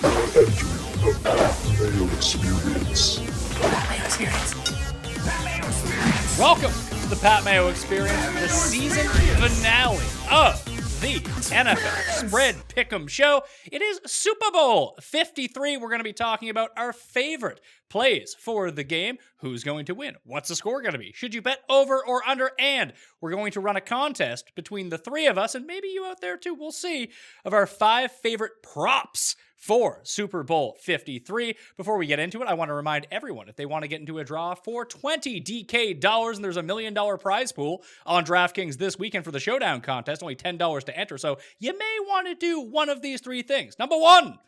Entering the Mayo Experience. Welcome to the Pat Mayo Experience, the season finale of the NFL Spread Pick'em Show. It is Super Bowl 53. We're going to be talking about our favorite plays for the game. Who's going to win? What's the score going to be? Should you bet over or under? And we're going to run a contest between the three of us, and maybe you out there too, we'll see, of our 5 favorite props for Super Bowl 53. Before we get into it, I want to remind everyone, if they want to get into a draw for $20 DK dollars, and there's $1 million prize pool on DraftKings this weekend for the Showdown contest, only $10 to enter. So you may want to do one of these 3 things. Number 1,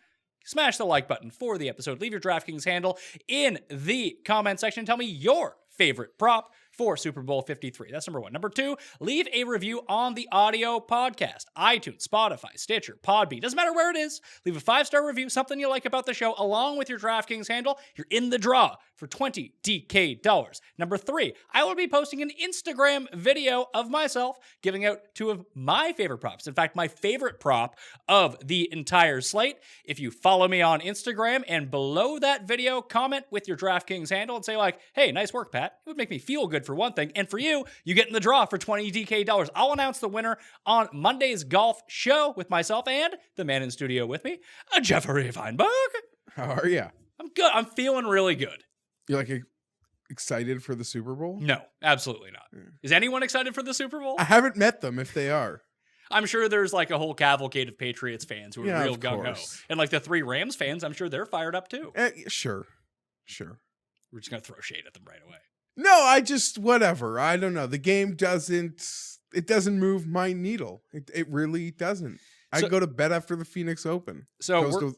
smash the like button for the episode. Leave your DraftKings handle in the comment section. Tell me your favorite prop for Super Bowl 53. That's number 1. Number 2, leave a review on the audio podcast. iTunes, Spotify, Stitcher, Podbean. Doesn't matter where it is. Leave a 5-star review, something you like about the show, along with your DraftKings handle. You're in the draw for $20 DK dollars. Number 3, I will be posting an Instagram video of myself giving out 2 of my favorite props. In fact, my favorite prop of the entire slate. If you follow me on Instagram and below that video, comment with your DraftKings handle and say like, hey, nice work, Pat. It would make me feel good for one thing. And for you, you get in the draw for $20 DK dollars. I'll announce the winner on Monday's golf show with myself and the man in studio with me, Geoffrey Fienberg. How are you? I'm good. I'm feeling really good. You're like excited for the Super Bowl? No, absolutely not. Is anyone excited for the Super Bowl? I haven't met them if they are. I'm sure there's like a whole cavalcade of Patriots fans who are real gung-ho. And like the 3 Rams fans, I'm sure they're fired up too. Sure. We're just going to throw shade at them right away. No, I just, whatever. I don't know. The game doesn't move my needle. It really doesn't. I go to bed after the Phoenix Open. So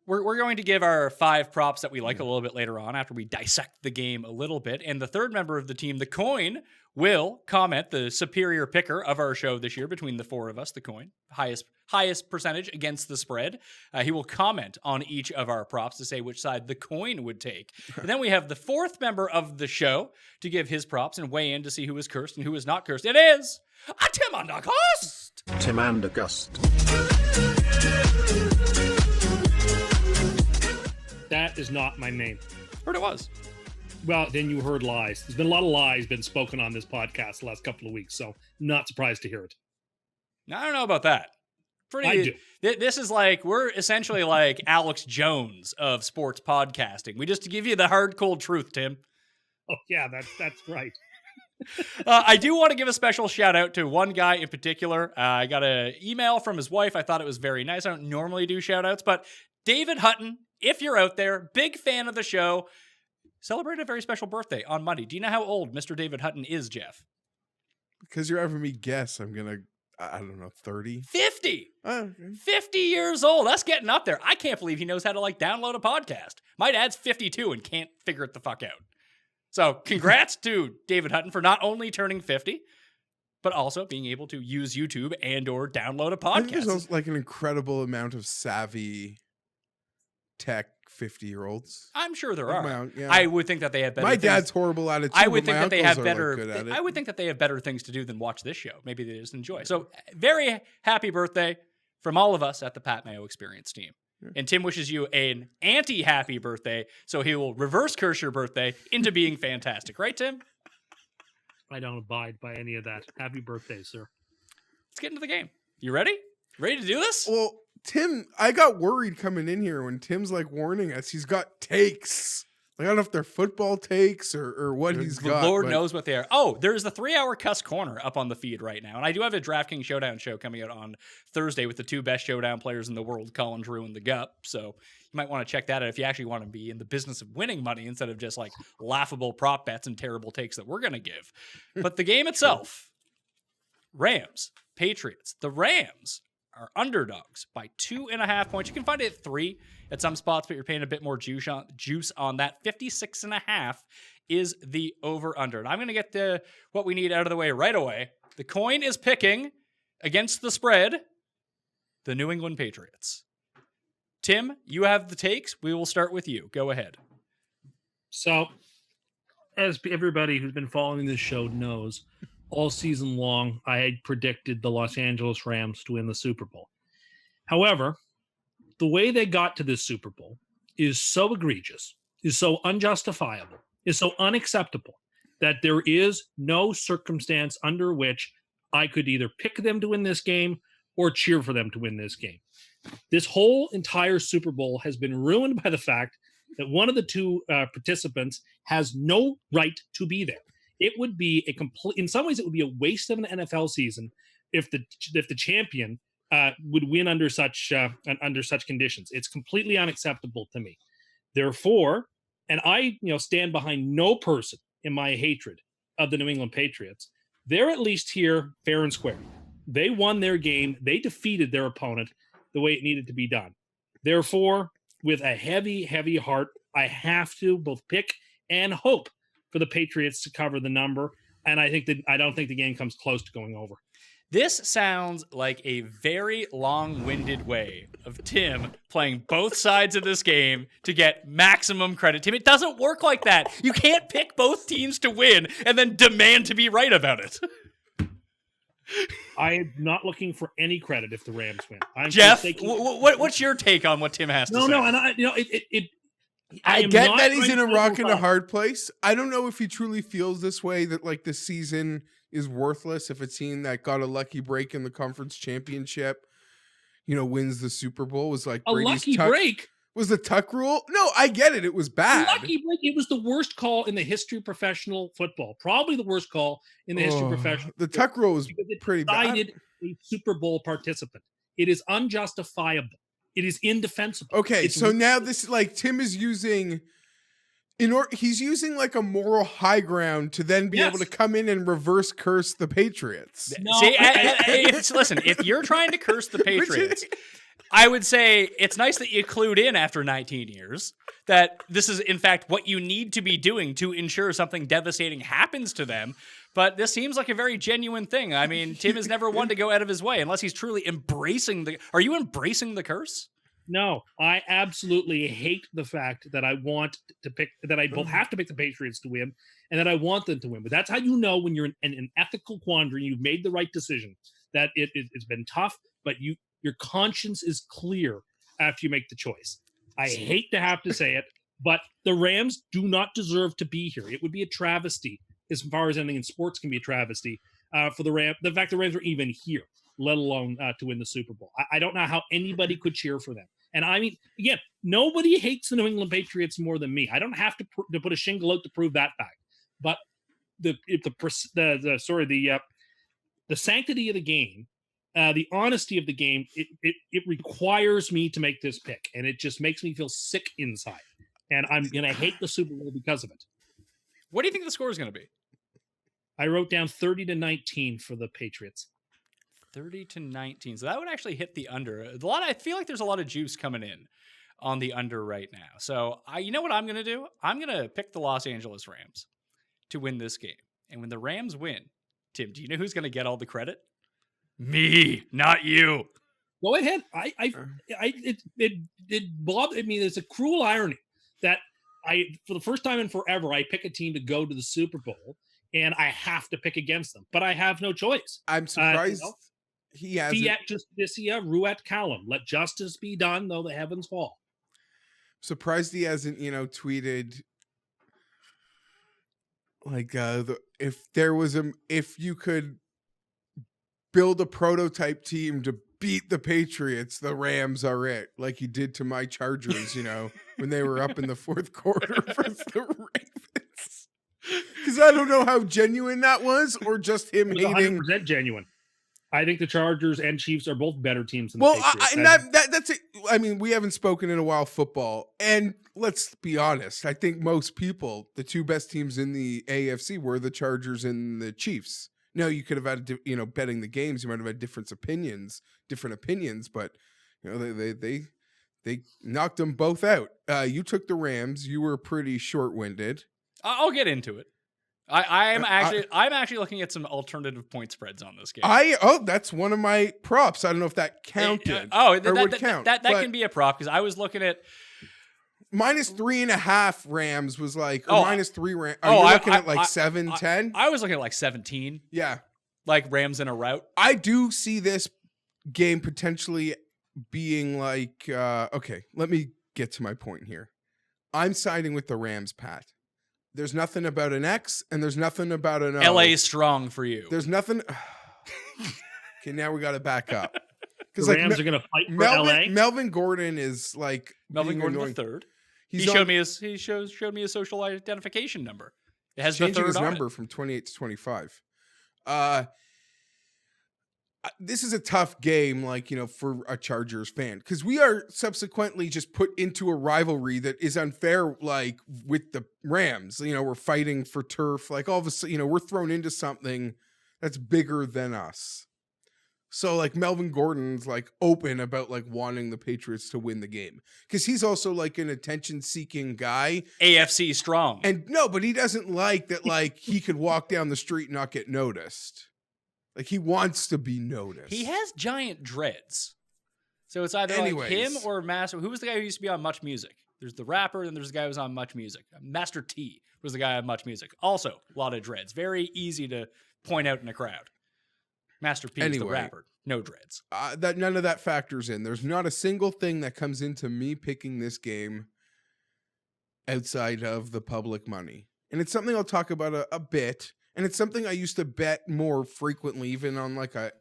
we're going to give our 5 props that we like a little bit later on after we dissect the game a little bit. And the third member of the team, the Coin, will comment, the superior picker of our show this year between the 4 of us, the Coin, highest percentage against the spread. He will comment on each of our props to say which side the Coin would take. And then we have the 4th member of the show to give his props and weigh in to see who is cursed and who is not cursed. It is a Tim Undergust. Tim Undergust. That is not my name. Heard it was. Well, then you heard lies. There's been a lot of lies been spoken on this podcast the last couple of weeks, so not surprised to hear it. I don't know about that. I do. This is like, we're essentially like Alex Jones of sports podcasting. We just give you the hard, cold truth, Tim. Oh, yeah, that's right. I do want to give a special shout out to one guy in particular. I got an email from his wife. I thought it was very nice. I don't normally do shout outs, but David Hutton, if you're out there, big fan of the show, celebrated a very special birthday on Monday. Do you know how old Mr. David Hutton is, Geoff? Because you're having me guess, I'm going to, I don't know, 30? 50! Oh, okay. 50 years old. That's getting up there. I can't believe he knows how to like download a podcast. My dad's 52 and can't figure it the fuck out. So congrats to David Hutton for not only turning 50, but also being able to use YouTube and or download a podcast. I think there's also like an incredible amount of savvy tech 50-year-olds. I'm sure there are. Yeah. I would think that they have better. My dad's horrible at it too. I would think that they have like better. good at it. I would think that they have better things to do than watch this show. Maybe they just enjoy. So very happy birthday from all of us at the Pat Mayo Experience team. And Tim wishes you an anti-happy birthday, so he will reverse curse your birthday into being fantastic. Right, Tim? I don't abide by any of that. Happy birthday, sir. Let's get into the game. You ready? Ready to do this? Well, Tim, I got worried coming in here when Tim's like warning us. He's got takes. I don't know if they're football takes or what he's got. Lord knows what they are. Oh, there's the 3-hour Cuss Corner up on the feed right now. And I do have a DraftKings Showdown show coming out on Thursday with the 2 best Showdown players in the world, Colin Drew and the Gup. So you might want to check that out if you actually want to be in the business of winning money instead of just like laughable prop bets and terrible takes that we're going to give. But the game itself, Rams, Patriots. The Rams are underdogs by 2.5 points. You can find it at 3 at some spots, but you're paying a bit more juice on that. 56.5 is the over-under. And I'm going to get what we need out of the way right away. The Coin is picking against the spread the New England Patriots. Tim, you have the takes. We will start with you. Go ahead. So, as everybody who's been following this show knows, all season long, I had predicted the Los Angeles Rams to win the Super Bowl. However, the way they got to this Super Bowl is so egregious, is so unjustifiable, is so unacceptable that there is no circumstance under which I could either pick them to win this game or cheer for them to win this game. This whole entire Super Bowl has been ruined by the fact that one of the two participants has no right to be there. It would be in some ways, it would be a waste of an NFL season if the champion would win under such conditions. It's completely unacceptable to me. Therefore, and I stand behind no person in my hatred of the New England Patriots. They're at least here fair and square. They won their game. They defeated their opponent the way it needed to be done. Therefore, with a heavy, heavy heart, I have to both pick and hope for the Patriots to cover the number. And I don't think the game comes close to going over. This sounds like a very long-winded way of Tim playing both sides of this game to get maximum credit. Tim, it doesn't work like that. You can't pick both teams to win and then demand to be right about it. I am not looking for any credit if the Rams win. Jeff, what's your take on what Tim has to say? No, and I get that he's in a rock and a hard place. I don't know if he truly feels this way, that like the season is worthless if a team that got a lucky break in the conference championship, wins the Super Bowl. Was like a lucky break. Was the tuck rule? No, I get it. It was bad. Lucky break. It was the worst call in the history of professional football. Probably the worst call in the history of professional. The tuck rule was pretty bad. A Super Bowl participant. It is unjustifiable. It is indefensible. Okay, so now this Tim is using. He's using like a moral high ground to then be able to come in and reverse curse the Patriots. No, listen, if you're trying to curse the Patriots, I would say it's nice that you clued in after 19 years that this is, in fact, what you need to be doing to ensure something devastating happens to them. But this seems like a very genuine thing. I mean, Tim is never one to go out of his way unless he's truly embracing Are you embracing the curse? No, I absolutely hate the fact that I want to pick, that I both have to pick the Patriots to win and that I want them to win. But that's how you know when you're in an ethical quandary, you've made the right decision, that it's been tough, but your conscience is clear after you make the choice. I hate to have to say it, but the Rams do not deserve to be here. It would be a travesty, as far as anything in sports can be a travesty, for the Rams. The fact the Rams are even here, let alone to win the Super Bowl. I don't know how anybody could cheer for them. And I mean, again, nobody hates the New England Patriots more than me. I don't have to put a shingle out to prove that fact. But the sanctity of the game, the honesty of the game, it requires me to make this pick, and it just makes me feel sick inside. And I'm gonna hate the Super Bowl because of it. What do you think the score is going to be? I wrote down 30-19 for the Patriots. 30-19. So that would actually hit the under. I feel like there's a lot of juice coming in on the under right now. So you know what I'm going to do? I'm going to pick the Los Angeles Rams to win this game. And when the Rams win, Tim, do you know who's going to get all the credit? Me, not you. Go ahead. Bob, I mean, it's a cruel irony that for the first time in forever, I pick a team to go to the Super Bowl and I have to pick against them, but I have no choice. I'm surprised. He has Fiat Justitia, Ruat Callum. Let justice be done, though the heavens fall. Surprised he hasn't, tweeted like if you could build a prototype team to beat the Patriots, the Rams are it. Like he did to my Chargers, when they were up in the fourth quarter versus the Ravens. Because I don't know how genuine that was, or just him hating. 100% genuine. I think the Chargers and Chiefs are both better teams than the Patriots. And that's it. I mean, we haven't spoken in a while football, and let's be honest. I think most people, the two best teams in the AFC were the Chargers and the Chiefs. No, you could have had, betting the games, you might have had different opinions, but they knocked them both out. You took the Rams. You were pretty short-winded. I'll get into it. I'm actually looking at some alternative point spreads on this game. That's one of my props. I don't know if that counted. Would count. That can be a prop because I was looking at -3.5 Rams was like -3 Rams. Are you looking at 7-10? I was looking at 17. Yeah, like Rams in a rout. I do see this game potentially being like, okay, let me get to my point here. I'm siding with the Rams, Pat. There's nothing about an X and there's nothing about an O. LA strong for you. There's nothing. Okay, now we got to back up. The Rams are going to fight for LA. Melvin Gordon is like Melvin Gordon annoying. the third. He showed me his social identification number. It has changing the third his on number it. from 28 to 25. This is a tough game, like, you know, for a Chargers fan, because we are subsequently just put into a rivalry that is unfair, like with the Rams. You know, we're fighting for turf, like all of a sudden, you know, we're thrown into something that's bigger than us. So like Melvin Gordon's like open about like wanting the Patriots to win the game because he's also like an attention-seeking guy. AFC strong. And no, but he doesn't like that, like he could walk down the street and not get noticed. Like he wants to be noticed. He has giant dreads. So it's either like him or Master. Who was the guy who used to be on Much Music? There's the rapper and there's the guy who was on Much Music. Master T was the guy on Much Music. Also, a lot of dreads. Very easy to point out in a crowd. Master P is the rapper. No dreads. That none of that factors in. There's not a single thing that comes into me picking this game outside of the public money. And it's something I'll talk about a bit. And it's something I used to bet more frequently, even on like when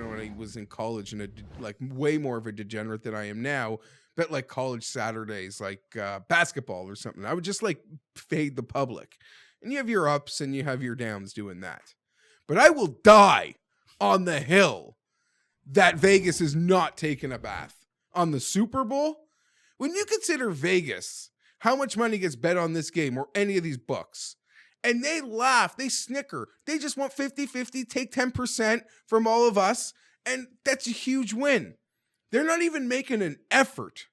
I was in college and like way more of a degenerate than I am now. Bet like college Saturdays, like basketball or something. I would just like fade the public. And you have your ups and you have your downs doing that. But I will die on the hill that Vegas is not taking a bath on the Super Bowl. When you consider Vegas, how much money gets bet on this game or any of these books, and they laugh, they snicker, they just want 50-50, take 10% from all of us, and that's a huge win. They're not even making an effort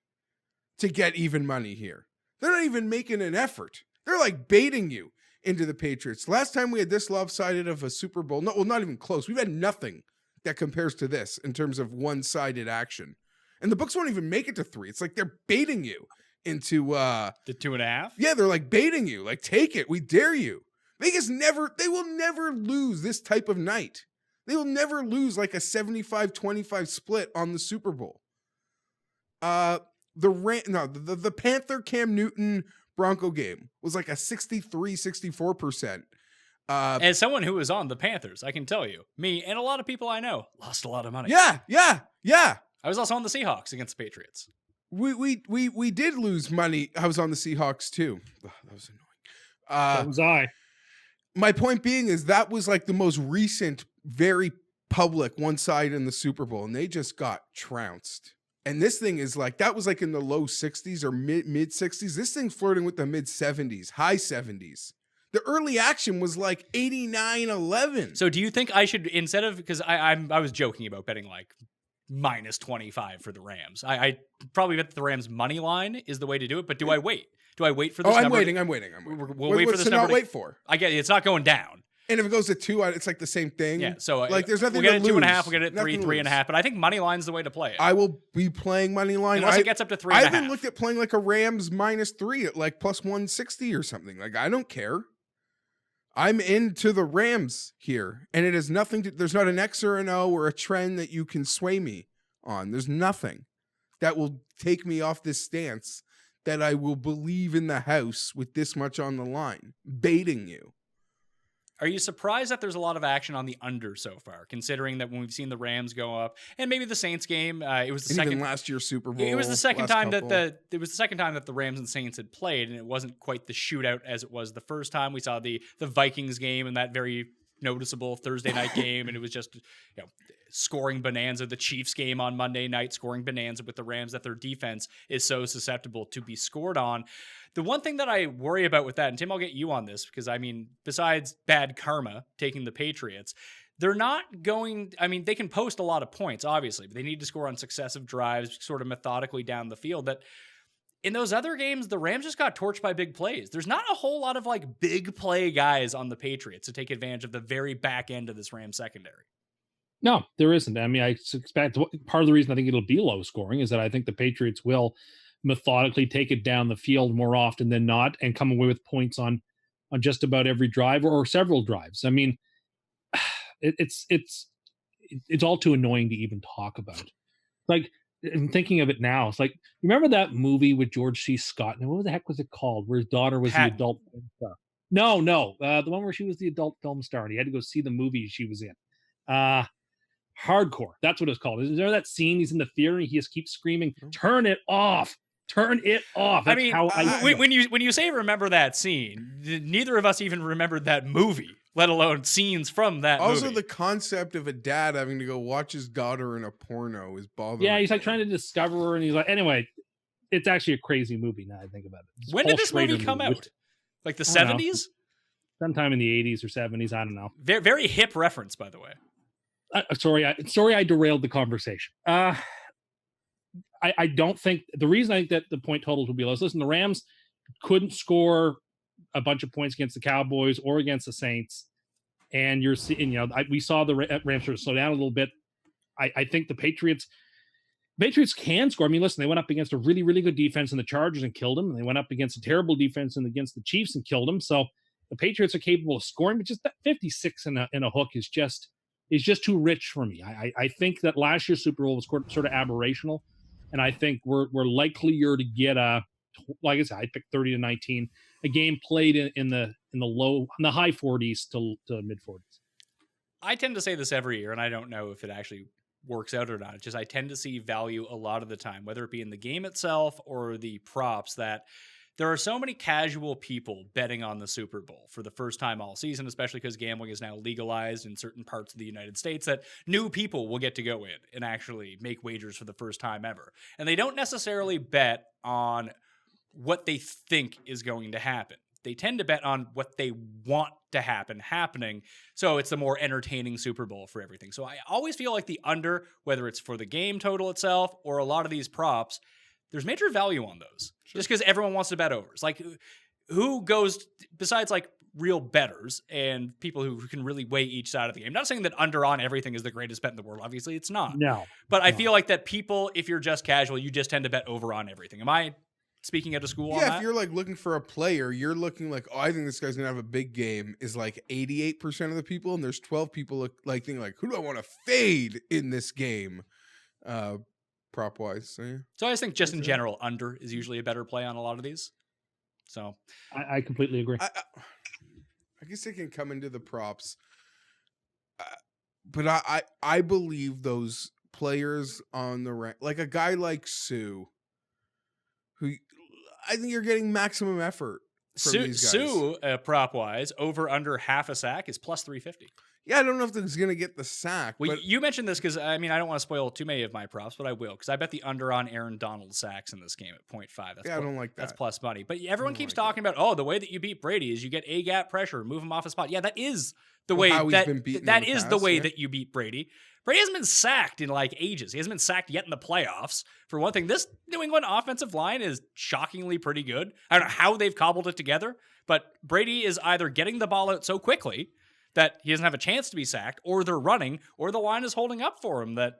to get even money here. They're not even making an effort. They're like baiting you into the Patriots. Last time we had this lopsided of a Super Bowl, not even close. We've had nothing that compares to this in terms of one-sided action. And the books won't even make it to 3. It's like they're baiting you into the 2.5. Yeah, they're like baiting you. Like, take it. We dare you. Vegas they will never lose this type of night. They will never lose like a 75-25 split on the Super Bowl. The Panther Cam Newton Bronco game was like a 63-64%. As someone who was on the Panthers, I can tell you, me and a lot of people I know lost a lot of money. Yeah. I was also on the Seahawks against the Patriots. We did lose money. I was on the Seahawks too. Ugh, that was annoying. So was I. My point being is that was like the most recent, very public one side in the Super Bowl, and they just got trounced. And this thing is like, that was like in the low 60s or mid 60s. This thing's flirting with the mid 70s, high 70s. The early action was like 89-11. So do you think I should, instead of, because I was joking about betting like minus 25 for the Rams. I probably bet the Rams money line is the way to do it, but do I wait? Do I wait for this number? I'm waiting. We'll wait for this number. Not wait for? I get it. It's not going down. And if it goes to 2, it's like the same thing. Yeah, so like there's nothing we'll get to it lose. 2.5, we'll get it 3, 3.5, but I think money line's the way to play it. I will be playing money line. Unless it gets up to 3.5. I even looked at playing like a Rams -3 at like plus 160 or something. Like, I don't care. I'm into the Rams here. And it has nothing to, there's not an X or an O or a trend that you can sway me on. There's nothing that will take me off this stance that I will believe in the house with this much on the line, baiting you. Are you surprised that there's a lot of action on the under so far, considering that when we've seen the Rams go up, and maybe the Saints game, it was the second, even last year's Super Bowl. It was the second time that the Rams and Saints had played, and it wasn't quite the shootout as it was the first time. We saw the Vikings game and that very noticeable Thursday night game, and it was just scoring bonanza. The Chiefs game on Monday night, scoring bonanza with the Rams, that their defense is so susceptible to be scored on. The one thing that I worry about with that, and Tim, I'll get you on this, because I mean, besides bad karma taking the Patriots, they're not going, I mean, they can post a lot of points, obviously, but they need to score on successive drives, sort of methodically down the field. That in those other games, the Rams just got torched by big plays. There's not a whole lot of like big play guys on the Patriots to take advantage of the very back end of this Rams secondary. No, there isn't. I mean, I expect part of the reason I think it'll be low scoring is that I think the Patriots will methodically take it down the field more often than not and come away with points on just about every drive or several drives. I mean, it's all too annoying to even talk about. Like, I'm thinking of it now. It's like, remember that movie with George C. Scott? And what the heck was it called? Where his daughter was Patton. the adult film star. No, the one where she was the adult film star, and he had to go see the movie she was in. Hardcore. That's what it's called. Is there that scene? He's in the theater, and he just keeps screaming, "Turn it off! Turn it off!" That's how I feel. when you say remember that scene, neither of us even remembered that movie, let alone scenes from that Also, movie. the concept of a dad having to go watch his daughter in a porno is bothering. Yeah, he's like me. trying to discover her, and he's like, anyway, it's actually a crazy movie now I think about it. It's When Paul did this Schrader movie come movie. out? Like the I don't know. 70s? Sometime in the 80s or 70s. I don't know. Very, very hip reference, by the way. Sorry, I derailed the conversation. I don't think the reason I think that the point totals will be low is, listen, the Rams couldn't score a bunch of points against the Cowboys or against the Saints, and you're seeing, we saw the Rams sort of slow down a little bit. I think the Patriots can score. I mean, listen, they went up against a really, really good defense in the Chargers and killed them. And they went up against a terrible defense and against the Chiefs and killed them. So the Patriots are capable of scoring, but just that 56 in a hook is just too rich for me. I think that last year's Super Bowl was sort of aberrational, and I think we're likelier to get like I said, I picked 30-19, a game played in the high 40s to mid 40s. I tend to say this every year, and I don't know if it actually works out or not. It's just I tend to see value a lot of the time, whether it be in the game itself or the props, that there are so many casual people betting on the Super Bowl for the first time all season, especially because gambling is now legalized in certain parts of the United States, that new people will get to go in and actually make wagers for the first time ever. And they don't necessarily bet on what they think is going to happen. They tend to bet on what they want to happen happening. So it's the more entertaining Super Bowl for everything. So I always feel like the under, whether it's for the game total itself or a lot of these props, there's major value on those. Sure. Just because everyone wants to bet overs. Like, who goes, besides like real bettors and people who can really weigh each side of the game. I'm not saying that under on everything is the greatest bet in the world. Obviously, it's not. No. But I feel like that people, if you're just casual, you just tend to bet over on everything. Am I speaking out of school on that? Yeah, if you're like looking for a player, you're looking like, I think this guy's gonna have a big game, is like 88% of the people, and there's 12 people like thinking like, who do I want to fade in this game? Prop wise. So, yeah. So I just think just in general, under is usually a better play on a lot of these. So I completely agree. I guess they can come into the props, but I believe those players on the rank, like a guy like Sue, who I think you're getting maximum effort from these guys. Sue, prop wise, over under half a sack is plus 350. Yeah, I don't know if he's going to get the sack. Well, but you mentioned this because, I mean, I don't want to spoil too many of my props, but I will, because I bet the under on Aaron Donald sacks in this game at 0.5. That's I don't like that. That's plus money. But everyone keeps talking about, the way that you beat Brady is you get A-gap pressure, move him off his spot. Yeah, that is the way that you beat Brady. Brady hasn't been sacked in like ages. He hasn't been sacked yet in the playoffs. For one thing, this New England offensive line is shockingly pretty good. I don't know how they've cobbled it together, but Brady is either getting the ball out so quickly that he doesn't have a chance to be sacked, or they're running, or the line is holding up for him. That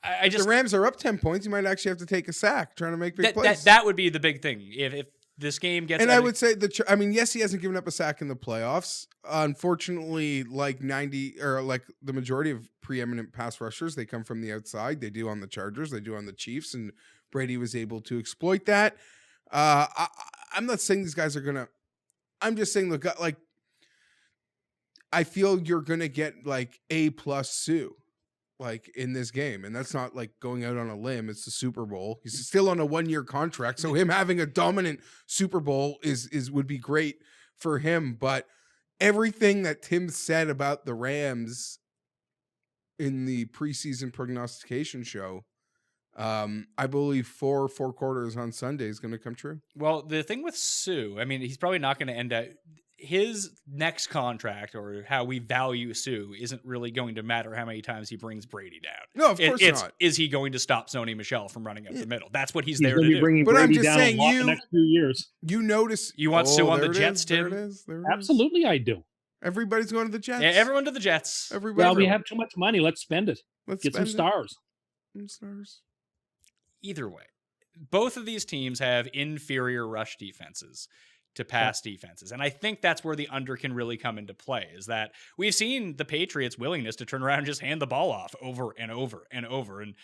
I just, the Rams are up 10 points. You might actually have to take a sack trying to make big plays. That would be the big thing if this game gets. And I would say yes, he hasn't given up a sack in the playoffs. Unfortunately, like the majority of preeminent pass rushers, they come from the outside. They do on the Chargers, they do on the Chiefs, and Brady was able to exploit that. I'm not saying these guys are gonna. I'm just saying, look, like, I feel you're gonna get like A+ Sue, like in this game, and that's not like going out on a limb. It's the Super Bowl. He's still on a 1-year contract, so him having a dominant Super Bowl would be great for him. But everything that Tim said about the Rams in the preseason prognostication show, I believe four quarters on Sunday is going to come true. Well, the thing with Sue, I mean, he's probably not going to end up. His next contract, or how we value Sue, isn't really going to matter how many times he brings Brady down. No, of course not. Is he going to stop Sony Michel from running up the middle? That's what he's there to do. Bringing but Brady I'm just down saying, the next few years. You notice you want Sue on the Jets, Tim? Tim? Absolutely, I do. Everybody's going to the Jets. Yeah, everyone to the Jets. Everybody. Well, we have too much money. Let's spend it. Let's get some stars. Some stars. Either way, both of these teams have inferior rush defenses to pass defenses. And I think that's where the under can really come into play, is that we've seen the Patriots' willingness to turn around and just hand the ball off over and over and over. And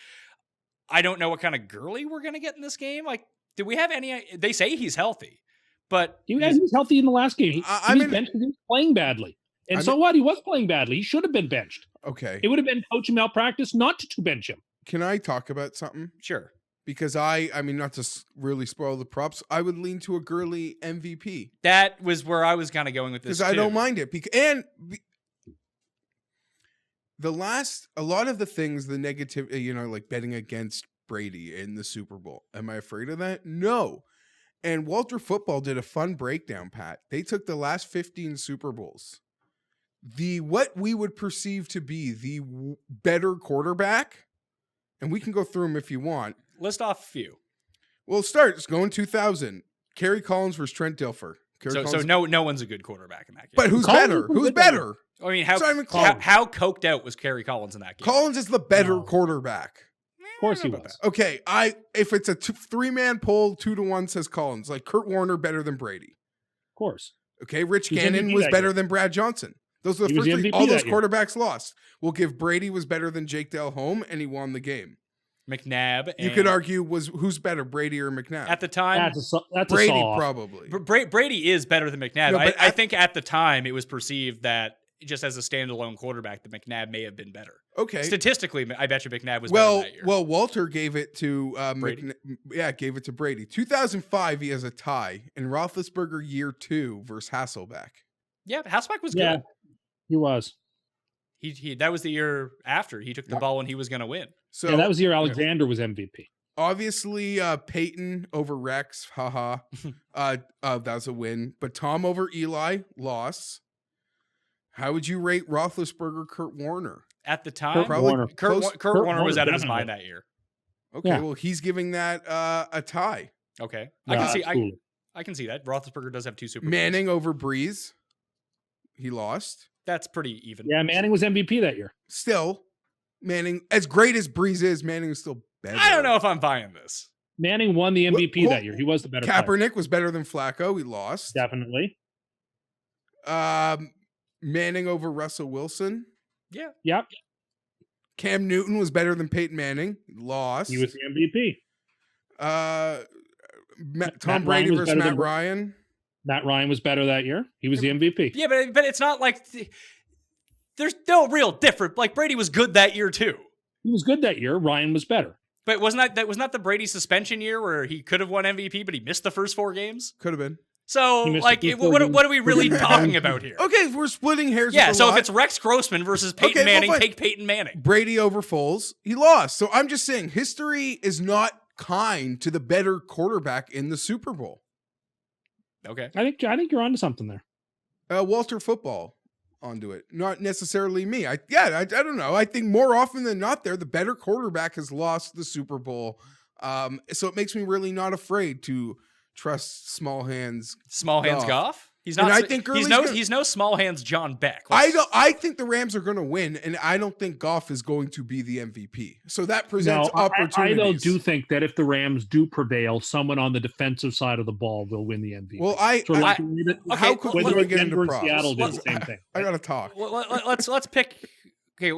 I don't know what kind of Gurley we're going to get in this game. Like, do we have any? They say he's healthy, but He was healthy in the last game. He was benched because he was playing badly. And so what? He was playing badly. He should have been benched. Okay. It would have been coaching malpractice not to bench him. Can I talk about something? Sure. Because I mean, not to really spoil the props, I would lean to a Gurley MVP. That was where I was kind of going with this. Because I don't mind it. A lot of the things, the negative, like betting against Brady in the Super Bowl. Am I afraid of that? No. And Walter Football did a fun breakdown, Pat. They took the last 15 Super Bowls. What we would perceive to be the better quarterback, and we can go through them if you want. List off a few. We'll start. Let's go in 2000. Kerry Collins versus Trent Dilfer. So no one's a good quarterback in that game. But who's better? Who's better? I mean, how coked out was Kerry Collins in that game? Collins is the better quarterback. Of course he was. Okay, if it's a 3-man poll, 2-1 says Collins. Like Kurt Warner better than Brady. Of course. Okay, Rich Gannon was better than Brad Johnson. Those are the first three. All those quarterbacks lost. We'll give Brady was better than Jake Delhomme, and he won the game. McNabb. You could argue who's better, Brady or McNabb? At the time, that's Brady probably. Brady is better than McNabb. No, I think at the time it was perceived that just as a standalone quarterback, that McNabb may have been better. Okay. Statistically, I bet you McNabb was better that year. Well, Walter gave it to Brady. Gave it to Brady. 2005, he has a tie in Roethlisberger year 2 versus Hasselbeck. Yeah, Hasselbeck was good. He was. He that was the year after he took the ball and he was going to win. So that was the year Alexander was MVP. Obviously, Peyton over Rex, haha. That was a win. But Tom over Eli, loss. How would you rate Roethlisberger, Kurt Warner? At the time, Kurt Warner was out of his mind that year. Okay, well, he's giving that a tie. Okay, I can see that. Roethlisberger does have 2 Super Bowls. Manning over Breeze, he lost. That's pretty even. Yeah, Manning was MVP that year. Still, Manning, as great as Breeze is, Manning is still better. I don't know if I'm buying this. Manning won the MVP that year. He was the better Kaepernick player. Was better than Flacco. He lost. Definitely. Manning over Russell Wilson. Yeah. Yep. Cam Newton was better than Peyton Manning. He lost. He was the MVP. Tom Brady versus Matt Ryan. Matt Ryan was better that year. He was the MVP. Yeah, but it's not like there's no real difference. Like Brady was good that year too. He was good that year. Ryan was better. But wasn't that the Brady suspension year where he could have won MVP, but he missed the first 4 games? Could have been. So, like, what are we really talking about here? Okay, we're splitting hairs. Yeah, so if it's Rex Grossman versus Peyton Manning, take Peyton Manning. Brady over Foles, he lost. So I'm just saying, history is not kind to the better quarterback in the Super Bowl. Okay, I think you're onto something there. Walter Football onto it, not necessarily me. I don't know. I think more often than not, the better quarterback has lost the Super Bowl. So it makes me really not afraid to trust small hands. Small hands Goff? He's not. I think he's no small hands John Beck. I think the Rams are going to win, and I don't think Goff is going to be the MVP. So that presents opportunities. I do think that if the Rams do prevail, someone on the defensive side of the ball will win the MVP. Well, how quickly do we get into props? Seattle did the same thing. I got to talk. Let's pick. Okay,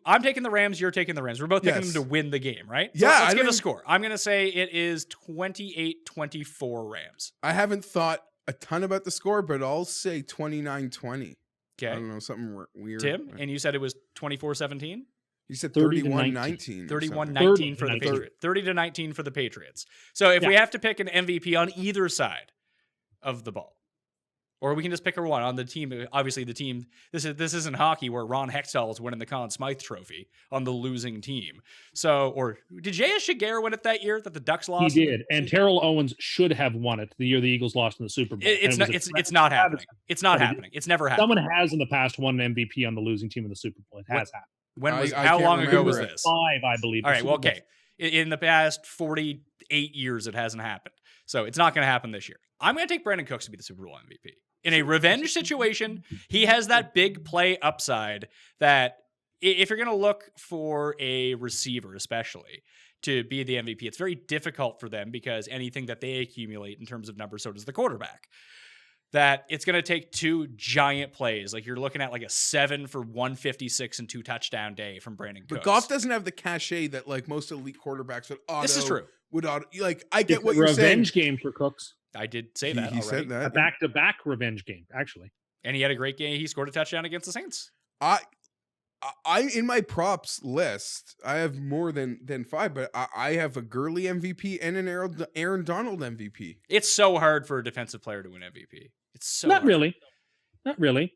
I'm taking the Rams. You're taking the Rams. We're both picking them to win the game, right? So let's give a score. I'm going to say it is 28-24 Rams. I haven't thought a ton about the score, but I'll say 29-20. Okay. I don't know, something weird. Tim, and you said it was 24-17? You said 31-19. 31-19 for the Patriots. 30-19 for the Patriots. So if we have to pick an MVP on either side of the ball, or we can just pick a one on the team. Obviously, the team. This isn't hockey where Ron Hextall is winning the Conn Smythe Trophy on the losing team. So, or did J.S. Shiger win it that year that the Ducks lost? He did, and Terrell Owens should have won it the year the Eagles lost in the Super Bowl. It's not happening. It's not happening. It's never happened. Someone has in the past won an MVP on the losing team in the Super Bowl. It has happened. When was? How long ago was this? 5, I believe. All right. Well, okay. In the past 48 years, it hasn't happened. So it's not going to happen this year. I'm going to take Brandon Cooks to be the Super Bowl MVP. In a revenge situation, he has that big play upside that if you're going to look for a receiver, especially, to be the MVP, it's very difficult for them because anything that they accumulate in terms of numbers, so does the quarterback. that it's going to take two giant plays. Like you're looking at like a 7 for 156 and 2 touchdown day from Brandon Cooks. But Goff doesn't have the cachet that like most elite quarterbacks would auto. This is true. Would auto, like I get It's what a you're saying. revenge game for Cooks. I did say He that already. said A that. back-to-back revenge game, actually. And he had a great game. He scored a touchdown against the Saints. I in my props list, I have more than 5, but I have a Gurley MVP and an Aaron Donald MVP. It's so hard for a defensive player to win MVP. It's so Not hard. really. Not really.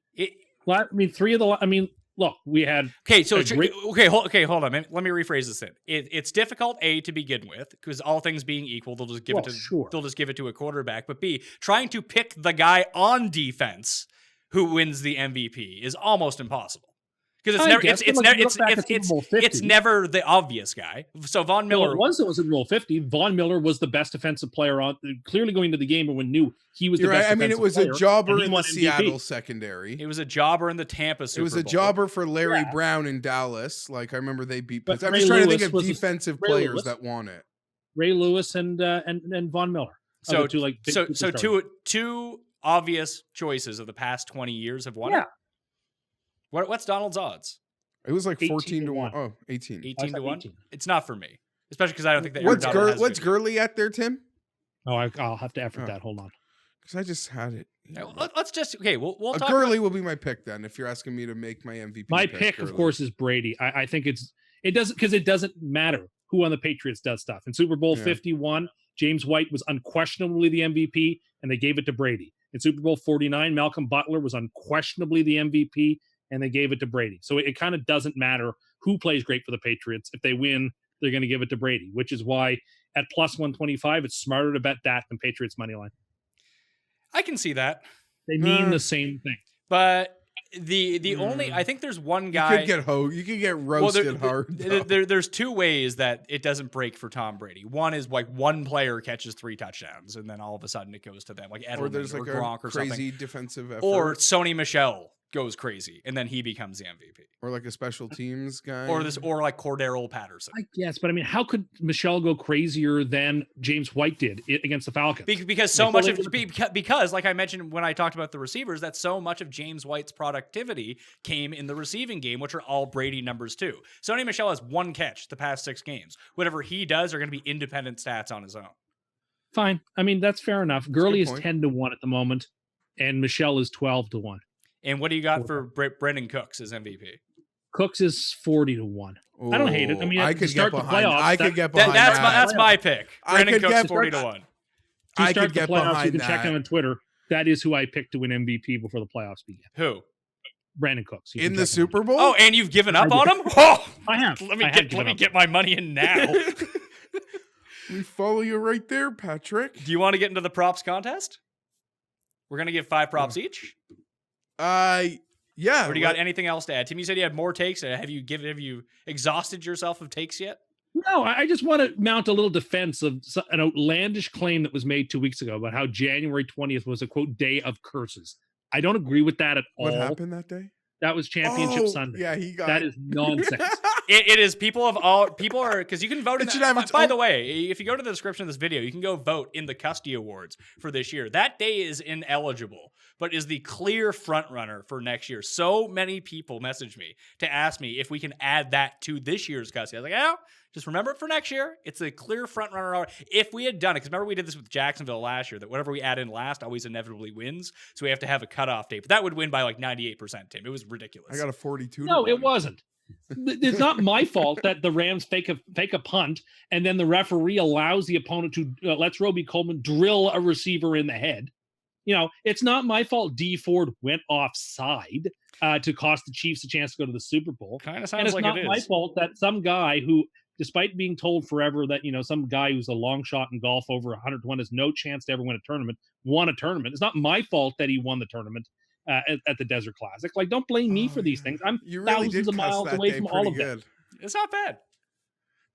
Well, I mean, look, we had Okay, so great- hold on. Let me rephrase this. Then it's difficult to begin with because all things being equal, they'll just give they'll just give it to a quarterback. But B, trying to pick the guy on defense who wins the MVP is almost impossible because it's never the obvious guy. So Von Miller it was in Rule 50. Von Miller was the best defensive player on. Clearly going to the game, everyone knew he was the best. I mean, it was a jobber in the MVP. Seattle secondary. It was a jobber in the Tampa Super It was a Bowl. jobber for Larry Brown in Dallas. Like I remember they beat. But I'm Ray just trying Lewis to think was of defensive Ray players Lewis. that won it. Ray Lewis and Von Miller. So two two obvious choices of the past 20 years have won it. What's Donald's odds? It was like 18 14 to to 1. 1. Oh, 18. 18 to 1. 18. It's not for me, especially because I don't think that. What's Gurley at there, Tim? Oh, I'll have to effort that. Hold on. Because I just had it. Let's just we'll talk. Gurley will be my pick then. If you're asking me to make my MVP, My pick, of course, is Brady. I think it doesn't matter who on the Patriots does stuff. In Super Bowl 51, James White was unquestionably the MVP, and they gave it to Brady. In Super Bowl 49, Malcolm Butler was unquestionably the MVP, and they gave it to Brady. So it kind of doesn't matter who plays great for the Patriots. If they win, they're going to give it to Brady, which is why at plus 125, it's smarter to bet that than Patriots money line. I can see that. They mean the same thing. But the only I think there's one guy you could get roasted hard. There's two ways that it doesn't break for Tom Brady. One is like one player catches 3 touchdowns and then all of a sudden it goes to them, like Edelman or there's like Gronk a or crazy something. defensive effort. Or Sony Michel goes crazy and then he becomes the MVP. Or like a special teams guy. Or like Cordero Patterson. I guess, but I mean, how could Michelle go crazier than James White did against the Falcons? Because so much of because like I mentioned when I talked about the receivers, that so much of James White's productivity came in the receiving game, which are all Brady numbers too. Sony Michel has 1 catch the past 6 games. Whatever he does are going to be independent stats on his own. Fine. I mean, that's fair enough. Gurley is point. 10 to 1 at the moment, and Michelle is 12 to 1. And what do you got for Brendan Cooks as MVP? Cooks is 40 to 1. I don't hate it. I mean, I to could start get the behind. playoffs, I could get behind. That's my pick. Brendan Cooks is 40 to 1. I start could the get playoffs, behind you can check that. him on Twitter. That is who I picked to win MVP before the playoffs begin. Who? Brandon Cooks. You In can the check him on Super Bowl? Oh, and you've given up on him? Oh, I have. let me get my money in now. We follow you right there, Patrick. Do you want to get into the props contest? We're gonna give 5 props each. Yeah. Or do you got anything else to add? Tim, you said you had more takes. Have you exhausted yourself of takes yet? No, I just want to mount a little defense of an outlandish claim that was made 2 weeks ago about how January 20th was a, quote, day of curses. I don't agree with that at all. What happened that day? That was Championship Sunday. Yeah, he got that is nonsense. It is people are because you can vote in It should have its by own- the way, if you go to the description of this video, you can go vote in the Custy Awards for this year. That day is ineligible, but is the clear front runner for next year. So many people messaged me to ask me if we can add that to this year's Custy. I was like, yeah, just remember it for next year. It's a clear front runner. If we had done it, because remember we did this with Jacksonville last year, that whatever we add in last always inevitably wins. So we have to have a cutoff date. But that would win by like 98%, Tim. It was ridiculous. I got a 42. No, it wasn't. It's not my fault that the Rams fake a punt and then the referee allows the opponent to lets Roby Coleman drill a receiver in the head. You know, it's not my fault D Ford went offside to cost the Chiefs a chance to go to the Super Bowl. Kind of And sounds it's like not it is. my fault that some guy who, despite being told forever that, you know, some guy who's a long shot in golf over 100 to 1 has no chance to ever win a tournament, won a tournament. It's not my fault that he won the tournament at the Desert Classic. Like, don't blame me for these things. I'm thousands of miles away from all of them. It's not bad.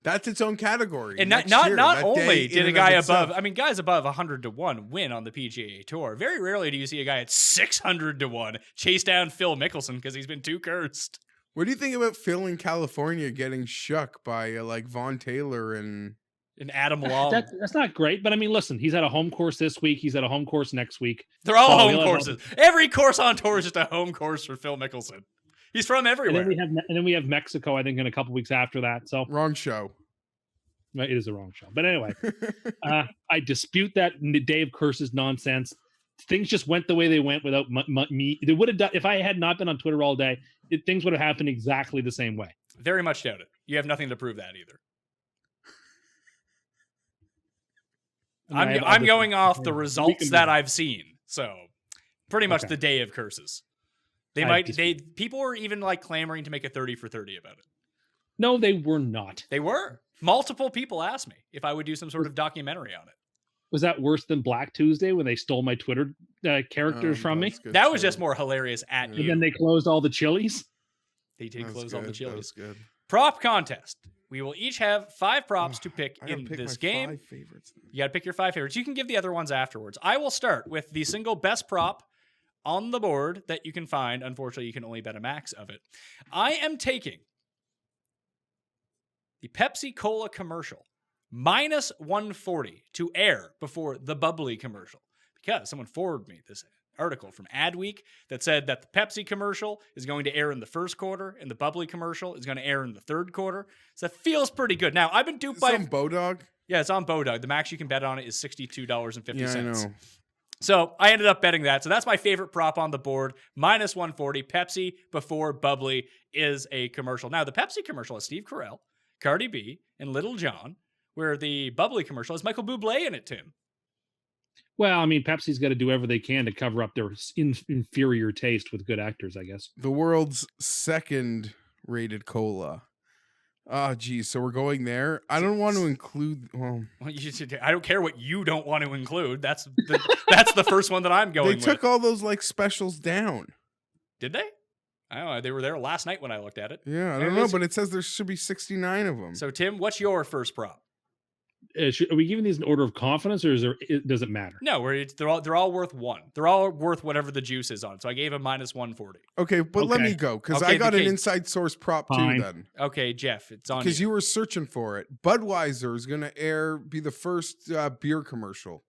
That's its own category. And Next not year, not that only day did in a and guy of itself. above, I mean, guys above 100 to 1 win on the PGA Tour. Very rarely do you see a guy at 600 to 1 chase down Phil Mickelson because he's been too cursed. What do you think about Phil in California getting shook by like Von Taylor and And Adam Long. That's not great, but I mean, listen, he's at a home course this week. He's at a home course next week. They're all So home he'll have courses. Every course on tour is just a home course for Phil Mickelson. He's from everywhere. And then we have Mexico, I think, in a couple weeks after that. So Wrong show. it is a wrong show. But anyway, I dispute that Day of Curses nonsense. Things just went the way they went without me. They would have done if I had not been on Twitter all day. Things would have happened exactly the same way. Very much doubt it. You have nothing to prove that either. I'm going off the results that I've seen. So pretty much the Day of Curses. People were even like clamoring to make a 30 for 30 about it. No, they were not. They were. Multiple people asked me if I would do some sort of documentary on it. Was that worse than Black Tuesday when they stole my Twitter characters from me? That was just more hilarious at you. And then they closed all the Chili's. They did close all the Chili's. Good. Prop contest. We will each have 5 props to pick in this game. 5 favorites. You got to pick your 5 favorites. You can give the other ones afterwards. I will start with the single best prop on the board that you can find. Unfortunately, you can only bet a max of it. I am taking the Pepsi Cola commercial minus 140 to air before the bubbly commercial, because someone forwarded me this article from Adweek that said that the Pepsi commercial is going to air in the first quarter and the bubbly commercial is going to air in the third quarter. So that feels pretty good. Now, I've been duped by Bodog. Yeah, it's on Bodog. The max you can bet on it is $62.50. Yeah, I know. So I ended up betting that. So that's my favorite prop on the board. Minus 140. Pepsi before bubbly is a commercial. Now, the Pepsi commercial has Steve Carell, Cardi B, and Little John, where the bubbly commercial has Michael Bublé in it, Tim. Well, I mean, Pepsi's got to do whatever they can to cover up their inferior taste with good actors, I guess. The world's second rated cola. Oh, geez. So we're going there. I don't want to include. Well, I don't care what you don't want to include. That's the first one that I'm going with. They took all those like specials down. Did they? I don't know. They were there last night when I looked at it. Yeah, I don't know, but it says there should be 69 of them. So, Tim, what's your first prop? Are we giving these an order of confidence, or does it matter? No, they're all worth 1. They're all worth whatever the juice is on. So I gave him minus 140. Okay, but let me go because I got an inside source prop too. Then okay, Geoff, it's on because you were searching for it. Budweiser is going to be the first beer commercial.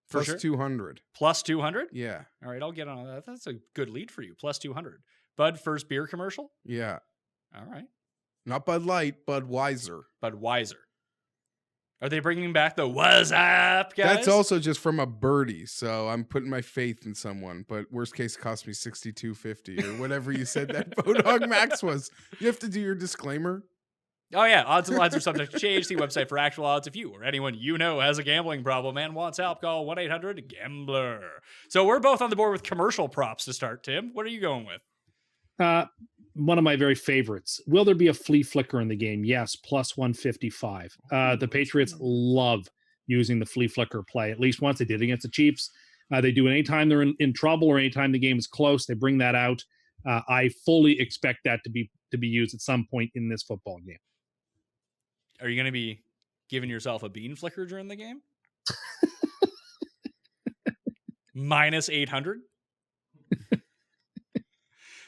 For plus sure? 200. Plus 200? Yeah. All right, I'll get on that. That's a good lead for you. Plus 200. Bud first beer commercial? Yeah. All right. Not Bud Light, Budweiser. Budweiser. Are they bringing back the "What's up," guys? That's also just from a birdie, so I'm putting my faith in someone. But worst case, cost me $62.50 or whatever you said that Bodog Max was. You have to do your disclaimer. Oh yeah, odds and lines are subject to change. See website for actual odds. If you or anyone you know has a gambling problem and wants help, call 1-800-GAMBLER. So we're both on the board with commercial props to start. Tim, what are you going with? One of my very favorites. Will there be a flea flicker in the game? Yes, plus 155. The Patriots love using the flea flicker play. At least once they did against the Chiefs. They do it anytime they're in trouble or anytime the game is close. They bring that out. I fully expect that to be used at some point in this football game. Are you going to be giving yourself a bean flicker during the game? Minus 800?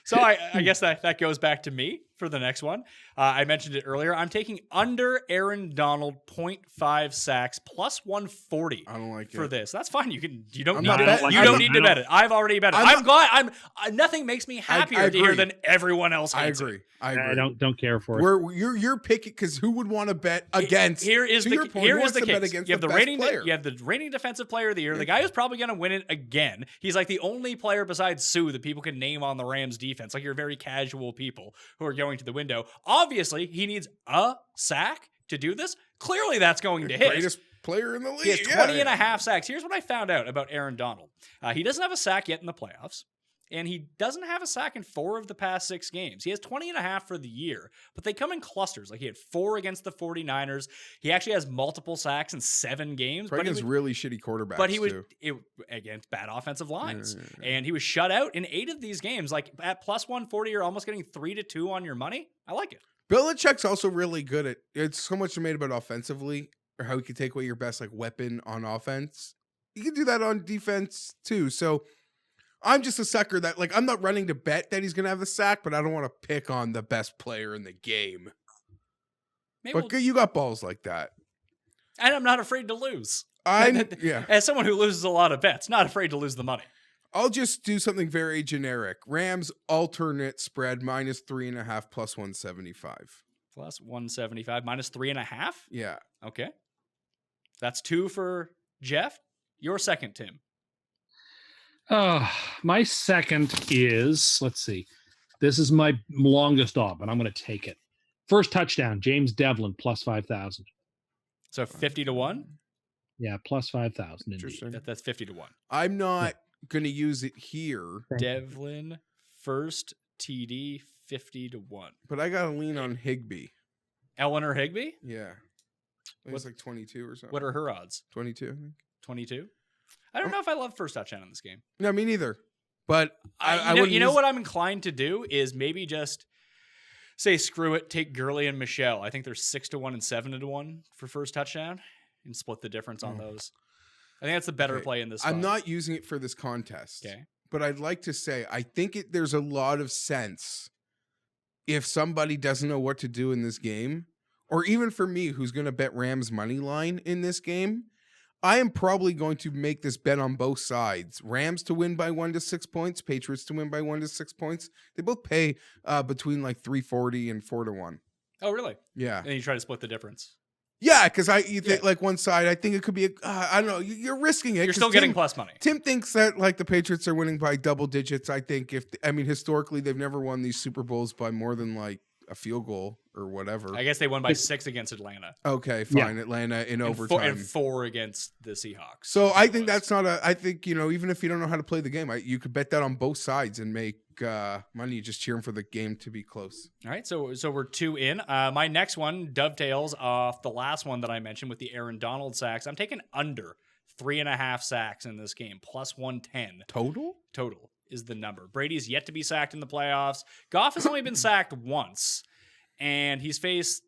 So I guess that goes back to me for the next one. I mentioned it earlier. I'm taking under Aaron Donald 0.5 sacks plus 140. I don't like for it. this. That's fine. You don't I'm need to bet it. I've already bet it. I'm glad. Nothing makes me happier to hear than everyone else. I agree. I don't care for it. You're picking because who would want to bet against? Here is the case. You have the reigning defensive player of the year. The guy who's probably going to win it again. He's like the only player besides Sue that people can name on the Rams defense. Like you're very casual people who are going to the window. Obviously, he needs a sack to do this. Clearly, that's going to hit. Greatest player in the league. He has 20 and a half sacks. Here's what I found out about Aaron Donald. He doesn't have a sack yet in the playoffs. And he doesn't have a sack in 4 of the past 6 games. He has 20 and a half for the year, but they come in clusters. Like he had 4 against the 49ers. He actually has multiple sacks in 7 games. Probably against really shitty quarterbacks, but he was against bad offensive lines. Yeah. And he was shut out in 8 of these games. Like at plus 140, you're almost getting 3-2 on your money. I like it. Belichick's also really good at it's so much made about offensively or how he can take away your best like weapon on offense. You can do that on defense too. So I'm just a sucker that like I'm not running to bet that he's gonna have a sack, but I don't want to pick on the best player in the game. But you got balls like that. And I'm not afraid to lose. Yeah. As someone who loses a lot of bets, not afraid to lose the money. I'll just do something very generic. Rams alternate spread -3.5 plus 175. Plus 175, -3.5? Yeah. Okay. That's 2 for Geoff. Your second, Tim. My second is, let's see. This is my longest off, but I'm going to take it. First touchdown, James Devlin, plus 5,000. So 50 to 1? Yeah, plus 5,000. Interesting. That's 50 to 1. I'm not going to use it here, Devlin, first TD, 50 to 1. but I got to lean on Higbee. Eleanor Higbee? Yeah. It was like 22 or something. What are her odds? 22, I think. 22? I don't know if I love first touchdown in this game. No, me neither. But you know what I'm inclined to do is maybe just say screw it, take Gurley and Michelle. I think they're 6 to 1 and 7 to 1 for first touchdown, and split the difference on those. I think that's the better play in this spot. I'm not using it for this contest. Okay. But I'd like to say I think there's a lot of sense if somebody doesn't know what to do in this game, or even for me who's going to bet Rams money line in this game. I am probably going to make this bet on both sides. Rams to win by 1 to 6 points, Patriots to win by 1 to 6 points. They both pay between like 340 and 4 to 1. Oh, really? Yeah. And then you try to split the difference. Yeah, because you think like one side, I think it could be, I don't know, you're risking it. You're still getting plus money. Tim thinks that like the Patriots are winning by double digits. I think historically they've never won these Super Bowls by more than like a field goal or whatever. I guess they won by 6 against Atlanta. Okay, fine. Yeah. Atlanta in And overtime. and 4 against the Seahawks. So I think that's not I think, even if you don't know how to play the game, you could bet that on both sides and make money. You just cheering for the game to be close. All right, so we're 2 in. My next one dovetails off the last one that I mentioned with the Aaron Donald sacks. I'm taking under 3.5 sacks in this game, plus 110. Total is the number. Brady's yet to be sacked in the playoffs. Goff has only been sacked once, and he's faced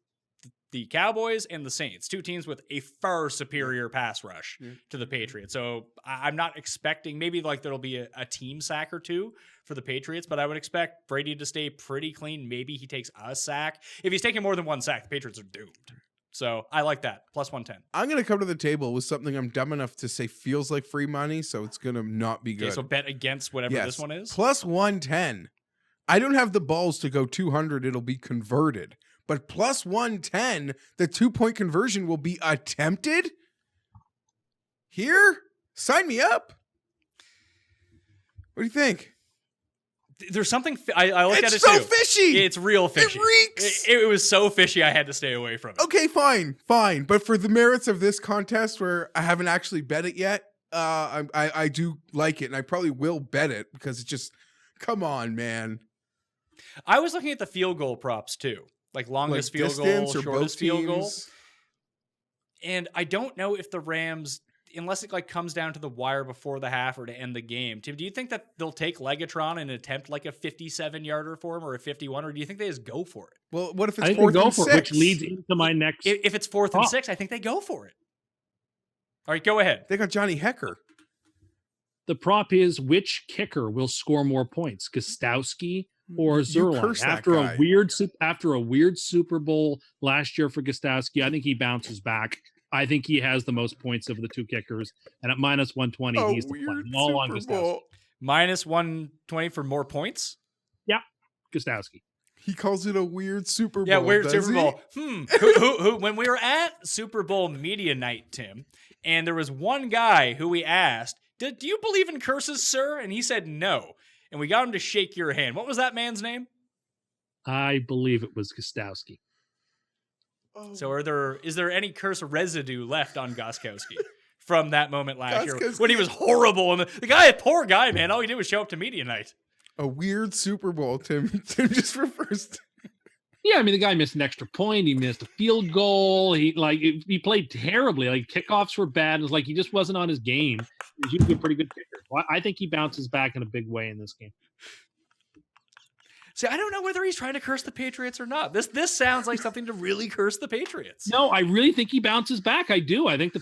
the Cowboys and the Saints, 2 teams with a far superior pass rush to the Patriots. So I'm not expecting, maybe like there'll be a team sack or 2 for the Patriots, but I would expect Brady to stay pretty clean. Maybe he takes a sack. If he's taking more than 1 sack, the Patriots are doomed. So I like that. Plus 110. I'm going to come to the table with something I'm dumb enough to say feels like free money, so it's going to not be good. Okay, so bet against whatever this one is. Plus 110. I don't have the balls to go 200. It'll be converted. But plus 110, the 2-point conversion will be attempted? Here? Sign me up. What do you think? There's something I looked at it It's so too. fishy. It's real fishy. It reeks. It was so fishy I had to stay away from it. Okay, fine. But for the merits of this contest where I haven't actually bet it yet, I do like it, and I probably will bet it because it's just, come on, man. I was looking at the field goal props too. Like longest field goal, distance or shortest both field goal. teams? And I don't know if the Rams, unless it like comes down to the wire before the half or to end the game. Tim, do you think that they'll take Legatron and attempt like a 57-yarder for him or a 51, or do you think they just go for it? Well, what if I it's think 4th they go and for 6? it, which leads into my next. If it's 4th and 6, I think they go for it. All right, go ahead. They got Johnny Hecker. The prop is which kicker will score more points, Gostowski or You curse Zerline? that After a weird Super Bowl last year for Gostowski, I think he bounces back. I think he has the most points of the 2 kickers, and at minus 120, he's the play. All on Gostowski. Minus 120 for more points? Yeah, Gostowski. He calls it a weird Super Bowl. Yeah, weird does Super he? Bowl. Who, when we were at Super Bowl media night, Tim, and there was one guy who we asked, do you believe in curses, sir? And he said no. And we got him to shake your hand. What was that man's name? I believe it was Gostowski. Oh. So is there any curse residue left on Gostkowski from that moment last year Gostkowski. when he was horrible? And the guy, poor guy, man, all he did was show up to media night. A weird Super Bowl, Tim. Tim just refers to. Yeah, I mean, the guy missed an extra point. He missed a field goal. He played terribly. Like, kickoffs were bad. It was like he just wasn't on his game. He's usually a pretty good kicker. Well, I think he bounces back in a big way in this game. See, I don't know whether he's trying to curse the Patriots or not. This sounds like something to really curse the Patriots. No, I really think he bounces back. I do. I think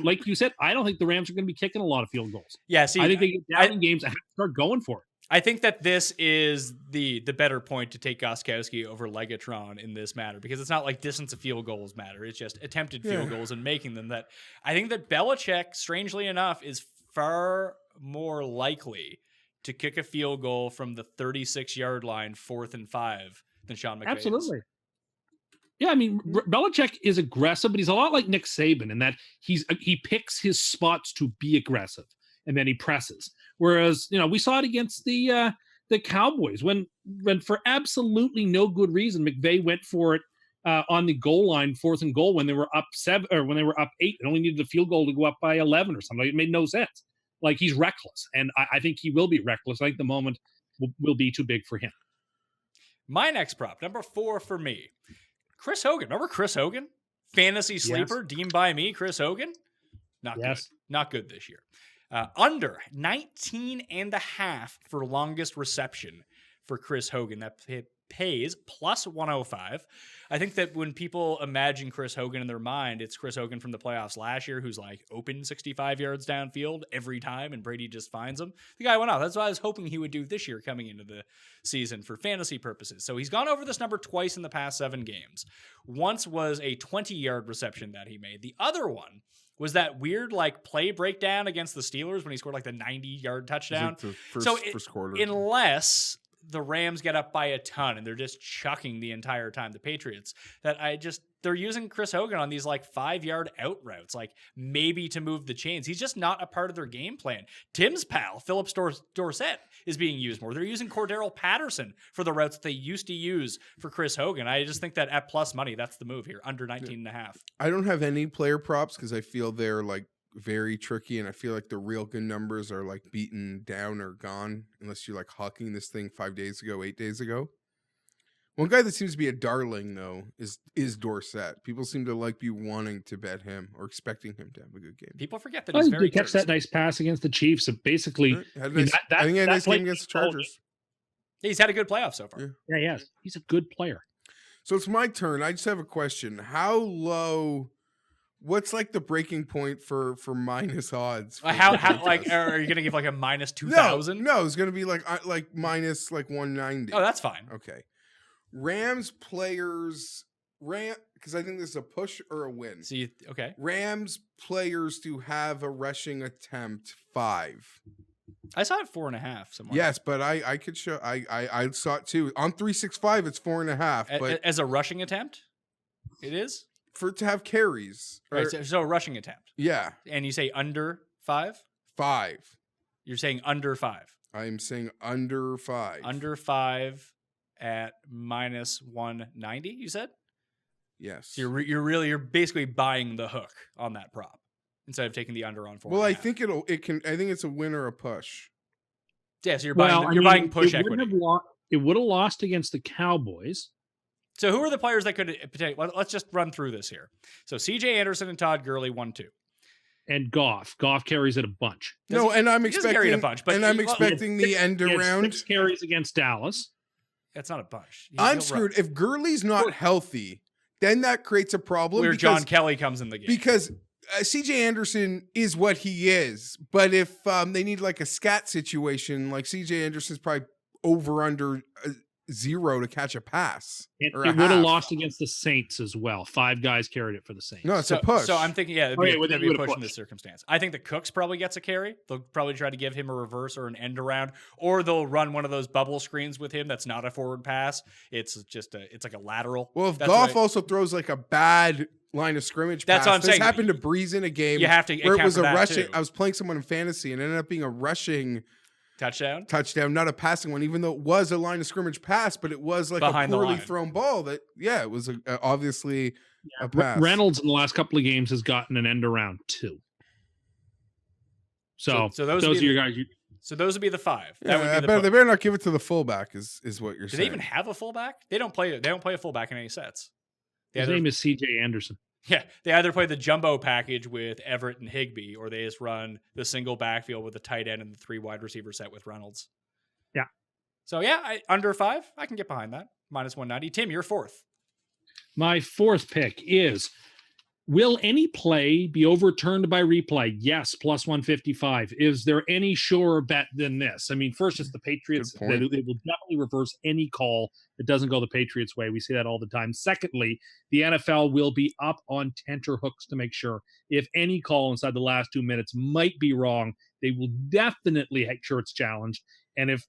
like you said, I don't think the Rams are going to be kicking a lot of field goals. Yeah, see, I think they get down in games and have to start going for it. I think that this is the better point to take Gostkowski over Legatron in this matter, because it's not like distance of field goals matter. It's just attempted field goals and making them. That I think that Belichick, strangely enough, is far more likely to kick a field goal from the 36-yard line, 4th and 5, than Sean McVay. Absolutely. Yeah, I mean, Belichick is aggressive, but he's a lot like Nick Saban in that he picks his spots to be aggressive, and then he presses. Whereas, we saw it against the Cowboys when for absolutely no good reason, McVay went for it on the goal line, 4th and goal, when they were up 7 or when they were up 8, and only needed a field goal to go up by 11 or something. It made no sense. Like, he's reckless, and I think he will be reckless. I think the moment will be too big for him. My next prop, number 4 for me, Chris Hogan. Remember Chris Hogan? Fantasy sleeper, deemed by me, Chris Hogan? Not good. Not good this year. Under 19.5 for longest reception for Chris Hogan. That pays plus 105. I think that when people imagine Chris Hogan in their mind, it's Chris Hogan from the playoffs last year who's like open 65 yards downfield every time and Brady just finds him. The guy went off. That's what I was hoping he would do this year coming into the season for fantasy purposes. So he's gone over this number twice in the past 7 games. Once was a 20-yard reception that he made. The other one was that weird play breakdown against the Steelers when he scored the 90-yard touchdown. First quarter. Unless the Rams get up by a ton and they're just chucking the entire time, the Patriots, they're using Chris Hogan on these 5-yard out routes, maybe to move the chains. He's just not a part of their game plan. Tim's pal, Phillips Dorsett, is being used more. They're using Cordero Patterson for the routes that they used to use for Chris Hogan. I just think that at plus money, that's the move here, under 19.5. I don't have any player props because I feel they're very tricky, and I feel like the real good numbers are beaten down or gone unless you're hawking this thing 5 days ago, 8 days ago. One guy that seems to be a darling though is Dorsett. People seem to be wanting to bet him or expecting him to have a good game. People forget that he's very catch that nice pass against the Chiefs. So basically, I think he had a nice game against the Chargers. He's had a good playoff so far. Yeah, he has. He's a good player. So it's my turn. I just have a question. How low? What's the breaking point for minus odds? How are you going to give a minus 2,000? No, it's going to be minus 190. Oh, that's fine. Okay. Rams players because I think this is a push or a win. See, okay. Rams players to have a rushing attempt 5. I saw it 4.5 somewhere. Yes, but I could show I saw it too. On 365 it's 4.5. But as a rushing attempt? It is? For to have carries. Right, so a rushing attempt. Yeah. And you say under 5? 5. You're saying under 5. I'm saying under 5. Under 5 at minus 190, you said? Yes. So you're basically buying the hook on that prop instead of taking the under on 4. Well, I think I think it's a win or a push. Yeah, so you're buying push equity. It would have lost against the Cowboys. So who are the players that could potentially? Let's just run through this here. So C.J. Anderson and Todd Gurley 1-2. And Geoff carries it a bunch. And I'm expecting carry it a bunch, but I'm expecting the end around 6 carries against Dallas. That's not a bunch. I'm screwed. If Gurley's not healthy, then that creates a problem. Where John Kelly comes in the game. Because C.J. Anderson is what he is. But if they need a scat situation, C.J. Anderson's probably over under 0 to catch a pass. It would have lost against the Saints as well. 5 guys carried it for the Saints. No, it's a push. So I'm thinking, it'd be a push in this circumstance. I think the Cooks probably gets a carry. They'll probably try to give him a reverse or an end around, or they'll run one of those bubble screens with him that's not a forward pass. It's just it's like a lateral. Well, if Goff also throws a bad line of scrimmage that's pass, what I'm saying. This happened to Breeze in a game. You have to where it was a rushing. Too. I was playing someone in fantasy and it ended up being a rushing touchdown, not a passing one, even though it was a line of scrimmage pass, but it was behind a poorly thrown ball that, it was obviously a pass. Reynolds in the last couple of games has gotten an end around 2. So those are your guys. So those would be the 5. That would be they better not give it to the fullback is what you're saying. Do they even have a fullback? They don't play a fullback in any sets. His name is C.J. Anderson. Yeah, they either play the jumbo package with Everett and Higbee, or they just run the single backfield with the tight end and the 3 wide receiver set with Reynolds. Yeah. So under 5, I can get behind that. Minus 190. Tim, you're 4th. My 4th pick is Will any play be overturned by replay? Yes, plus 155. Is there any surer bet than this? I mean, first, it's the Patriots. Good point. They will definitely reverse any call that doesn't go the Patriots' way. We see that all the time. Secondly, the NFL will be up on tenterhooks to make sure if any call inside the last 2 minutes might be wrong, they will definitely make sure it's challenged. And if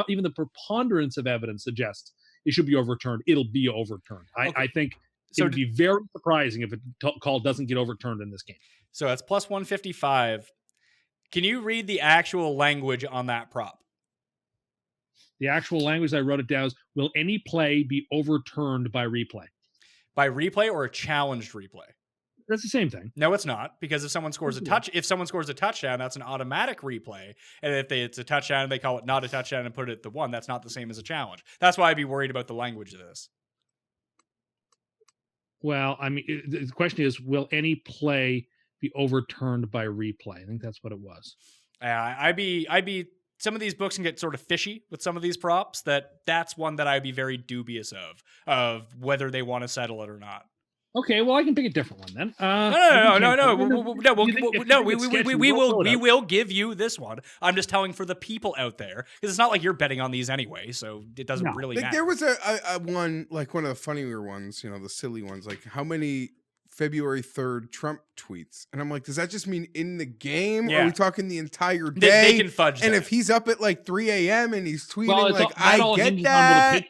even the preponderance of evidence suggests it should be overturned, it'll be overturned. Okay. I think it would be very surprising if a call doesn't get overturned in this game. So that's plus 155. Can you read the actual language on that prop? The actual language I wrote it down is, will any play be overturned by replay? By replay or a challenged replay? That's the same thing. No, it's not, because if someone scores a touchdown, that's an automatic replay. And if it's a touchdown, they call it not a touchdown and put it at the 1. That's not the same as a challenge. That's why I'd be worried about the language of this. Well, I mean, the question is, will any play be overturned by replay? I think that's what it was. I'd be. Some of these books can get sort of fishy with some of these props. That's one that I'd be very dubious of whether they want to settle it or not. Okay, well, I can pick a different one then. We will give you this one. I'm just telling for the people out there, because it's not like you're betting on these anyway, so it doesn't really matter. There was a one, like one of the funnier ones, the silly ones, like how many February 3rd Trump tweets, and I'm like, does that just mean in the game? Yeah. Are we talking the entire day? They can fudge and that. if he's up at like 3 a.m. and he's tweeting, all I get that.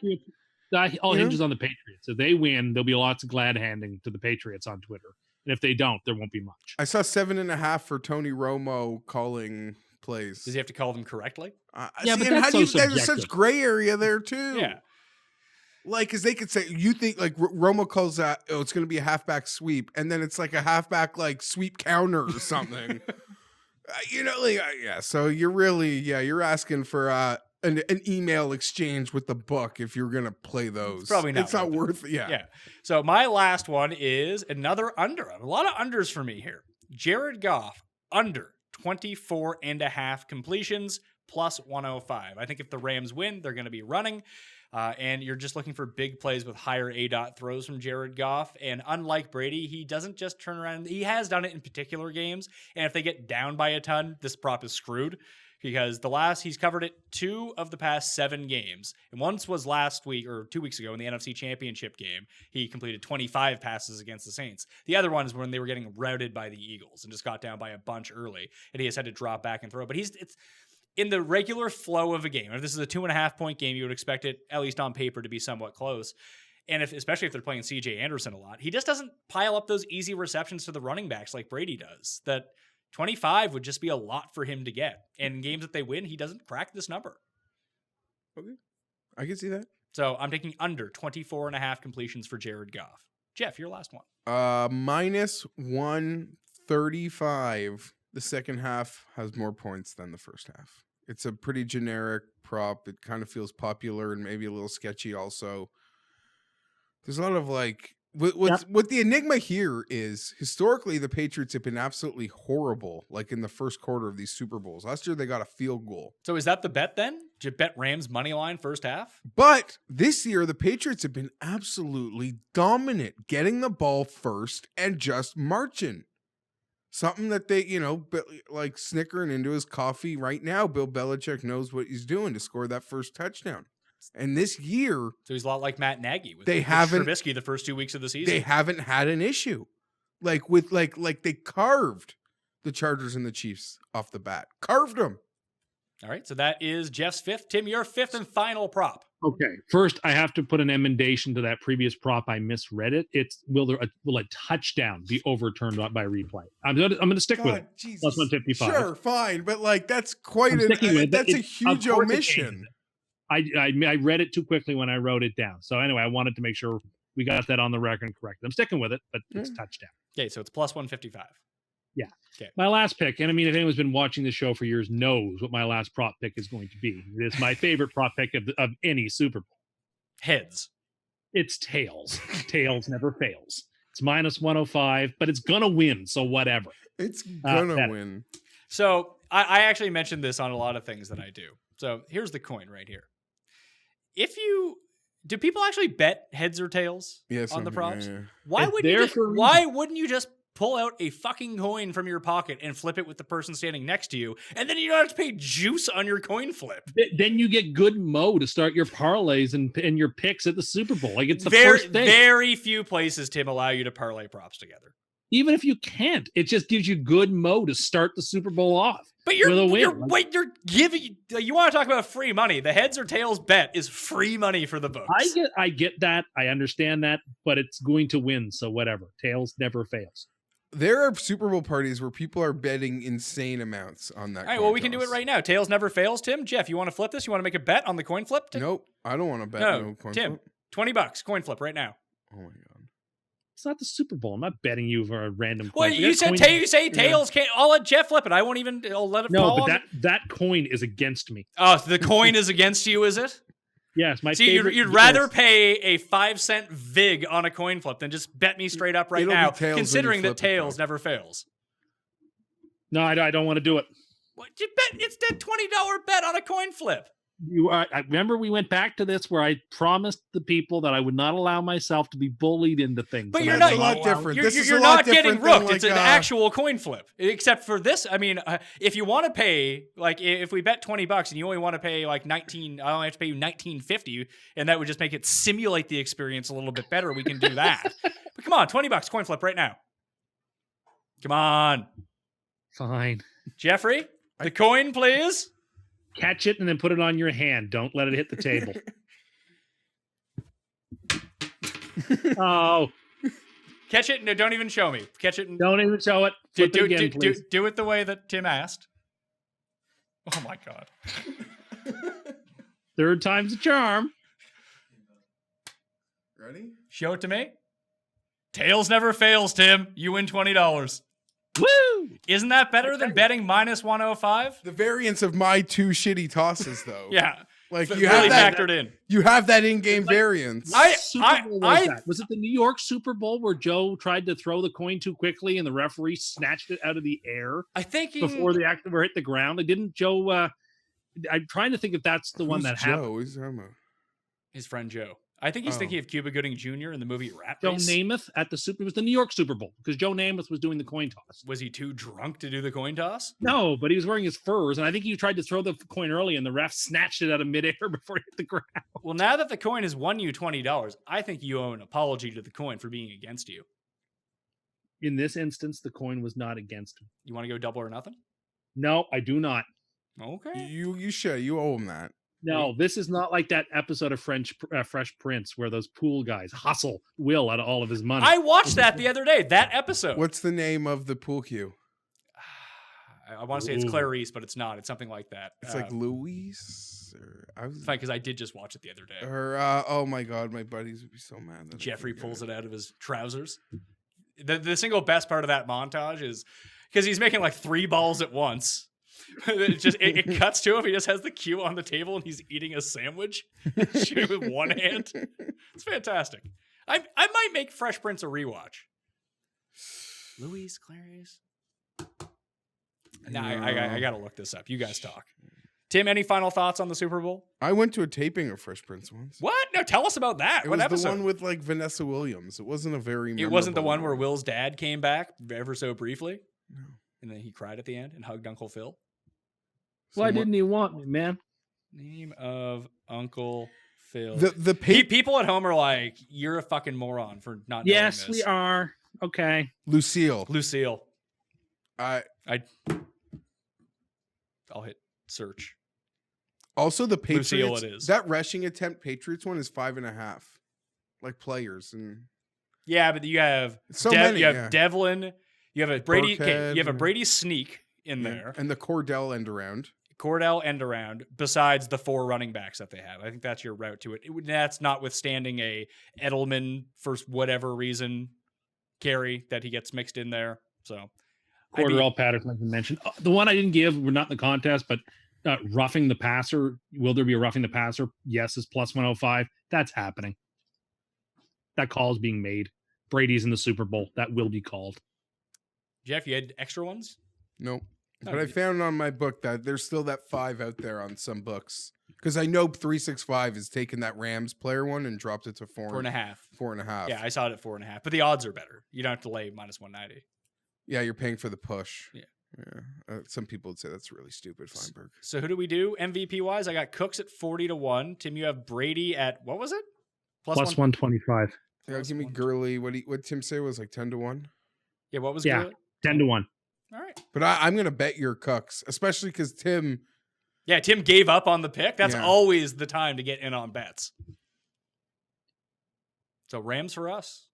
That all hinges on the Patriots. If they win, there'll be lots of glad handing to the Patriots on Twitter. And if they don't, there won't be much. I saw 7.5 for Tony Romo calling plays. Does he have to call them correctly? Yeah, but that's so there's such gray area there too. Yeah. Like, because they could say, you think, like, Romo calls that, it's going to be a halfback sweep, and then it's like a halfback, like, sweep counter or something. So you're really, you're asking for an email exchange with the book if you're going to play those. It's probably not. It's not worth it. Yeah. So my last one is another under. A lot of unders for me here. Jared Goff, under 24.5 completions, plus 105. I think if the Rams win, they're going to be running. And you're just looking for big plays with higher ADOT throws from Jared Goff. And unlike Brady, he doesn't just turn around. He has done it in particular games. And if they get down by a ton, this prop is screwed. Because he's covered it 2 of the past 7 games. And once was last week or 2 weeks ago in the NFC Championship game. He completed 25 passes against the Saints. The other one is when they were getting routed by the Eagles and just got down by a bunch early. And he has had to drop back and throw. But it's in the regular flow of a game. If this is a 2.5 point game, you would expect it, at least on paper, to be somewhat close. And especially if they're playing CJ Anderson a lot, he just doesn't pile up those easy receptions to the running backs like Brady does. That 25 would just be a lot for him to get. And in games that they win, he doesn't crack this number. Okay. I can see that. So I'm taking under 24.5 completions for Jared Goff. Geoff, your last one. Minus 135. The second half has more points than the first half. It's a pretty generic prop. It kind of feels popular and maybe a little sketchy also. There's a lot of like, what the enigma here is, historically, the Patriots have been absolutely horrible, like in the first quarter of these Super Bowls. Last year, they got a field goal. So is that the bet then? Did you bet Rams money line first half? But this year, the Patriots have been absolutely dominant, getting the ball first and just marching. Something that they, like snickering into his coffee right now. Bill Belichick knows what he's doing to score that first touchdown. And this year, so he's a lot like Matt Nagy with Trubisky the first 2 weeks of the season. They haven't had an issue, like they carved the Chargers and the Chiefs off the bat, carved them. All right, so that is Geoff's 5th. Tim, your 5th and final prop. Okay, first I have to put an emendation to that previous prop. I misread it. It's will a touchdown be overturned by replay? I'm gonna stick with it. Jesus. Plus 155. Sure, fine, but like that's quite that's a huge omission. I read it too quickly when I wrote it down. So anyway, I wanted to make sure we got that on the record correct. I'm sticking with it, but it's touchdown. Okay, so it's plus 155. Yeah. Okay. My last pick, and I mean, if anyone's been watching the show for years knows what my last prop pick is going to be. It is my favorite prop pick of any Super Bowl. Heads. It's tails. Tails never fails. It's minus 105, but it's going to win, so whatever. It's going to win. So I actually mentioned this on a lot of things that I do. So here's the coin right here. If you Do people actually bet heads or tails Yes, on the props? Yeah. Why It's wouldn't you there just, for a reason. why wouldn't you just pull out a fucking coin from your pocket and flip it with the person standing next to you, and then you don't have to pay juice on your coin flip? Then you get good mo to start your parlays and your picks at the Super Bowl. Like it's the very, first thing. very few places, Tim, allow you to parlay props together. Even if you can't, it just gives you good mo to start the Super Bowl off. But with a win. you're giving. You want to talk about free money? The heads or tails bet is free money for the books. I get that. I understand that, but it's going to win. So whatever. Tails never fails. There are Super Bowl parties where people are betting insane amounts on that. All right, well, we can do it right now. Tails never fails, Tim. Jeff, you want to flip this? You want to make a bet on the coin flip? Nope, I don't want to bet. No, coin Tim, flip. $20 coin flip right now. Oh my god. It's not the Super Bowl. I'm not betting you for a random Well, coin. you say tails can't. I'll let Jeff flip it. I won't even. I'll let it fall. No, but that coin is against me. Oh, so the coin is against you, is it? Yes, my See, favorite. you'd rather pay a 5-cent vig on a coin flip than just bet me straight up right It'll be now, tails when you considering that flip it, tails though. never fails. No, I don't want to do it. What you bet? It's that $20 bet on a coin flip. I remember we went back to this where I promised the people that I would not allow myself to be bullied into things. But And you're I not. That's a lot different. You're, This is you're a lot not getting different than, rooked. It's like, an actual coin flip. Except for this, I mean, if you want to pay, like, if we bet $20 and you only want to pay like 19, I only have to pay you $19.50, and that would just make it simulate the experience a little bit better. We can do that. But come on, $20 coin flip right now. Come on, Fine. Jeffrey, the coin, please. Catch it and then put it on your hand. Don't let it hit the table. Oh, Catch it. No, don't even show me. Catch it. And don't even show it. Flip it again, please. do it the way that Tim asked. Oh my God. Third time's a charm. Ready? Show it to me. Tails never fails, Tim. You win $20. Woo! Isn't that better than betting minus 105? The variance of my two shitty tosses, though. Yeah. Like Really you have that. factored in. You have that in-game variance. Super Bowl was that? Was it the New York Super Bowl where Joe tried to throw the coin too quickly and the referee snatched it out of the air I think before the actor hit the ground? Like, didn't Joe? I'm trying to think if that's the one Who's that Joe? happened. Who's he talking about? his friend Joe. I think he's Oh. thinking of Cuba Gooding Jr. in the movie Rat Joe Race. Namath at the Super. It was the New York Super Bowl because Joe Namath was doing the coin toss. Was he too drunk to do the coin toss? No, but he was wearing his furs, and I think he tried to throw the coin early, and the ref snatched it out of midair before it hit the ground. Well, now that the coin has won you $20, I think you owe an apology to the coin for being against you. In this instance, the coin was not against him. You want to go double or nothing? No, I do not. Okay. You should. You owe him that. No, this is not like that episode of Fresh Prince where those pool guys hustle Will out of all of his money. I watched that the other day, that episode. What's the name of the pool cue? I want to say it's Ooh. Clarice, but it's not. It's something like that. It's like Luis. Or I was. It's funny because I did just watch it the other day. Or oh my god, my buddies would be so mad. That I Jeffrey forget pulls it out of his trousers. The single best part of that montage is because he's making like 3 balls at once. it cuts to him. He just has the cue on the table and he's eating a sandwich, shooting with one hand. It's fantastic. I might make Fresh Prince a rewatch. Luis Clarice. Nah, I gotta look this up. You guys talk. Tim, any final thoughts on the Super Bowl? I went to a taping of Fresh Prince once. What? No, tell us about that. It What was episode? the one with like Vanessa Williams. It wasn't a very. It wasn't the memorable one where Will's dad came back ever so briefly, No. and then he cried at the end and hugged Uncle Phil. Why Someone- didn't he want me, man? Name of Uncle Phil. the People at home are like, "You're a fucking moron for not knowing Yes, this." we are. Okay. Lucille? Lucille. I I'll hit search. also the Patriots. Lucille it is. That rushing attempt Patriots one is 5.5, like players and Yeah, but you have so many. you have yeah. Devlin. You have a Brady. Okay, Burkhead, you have a yeah. Brady sneak in Yeah. there. And the Cordell end around. Cordell end around. Besides the 4 running backs that they have, I think that's your route to it. That's notwithstanding a Edelman for whatever reason carry that he gets mixed in there. So Corderell Patterson, like you mentioned. The one I didn't give, we're not in the contest, but roughing the passer. Will there be a roughing the passer? Yes, is plus 105. That's happening. That call is being made. Brady's in the Super Bowl. That will be called. Jeff, you had extra ones? Nope. No, But I you- found on my book that there's still that 5 out there on some books. Because I know 365 has taken that Rams player one and dropped it to 4.5. 4.5. Yeah, I saw it at 4.5, but the odds are better. You don't have to lay minus 190. Yeah, you're paying for the push. Yeah. Some people would say that's really stupid, Fienberg. So who do we do MVP wise? I got Cooks at 40-1. Tim, you have Brady at what was it? Plus 125. Yeah, give me Gurley. What Tim say was like 10-1. Yeah, what was Yeah. Gurley? 10-1. All right. But I'm gonna bet your Cooks, especially because Tim. Yeah, Tim gave up on the pick. That's Yeah. always the time to get in on bets. So Rams for us.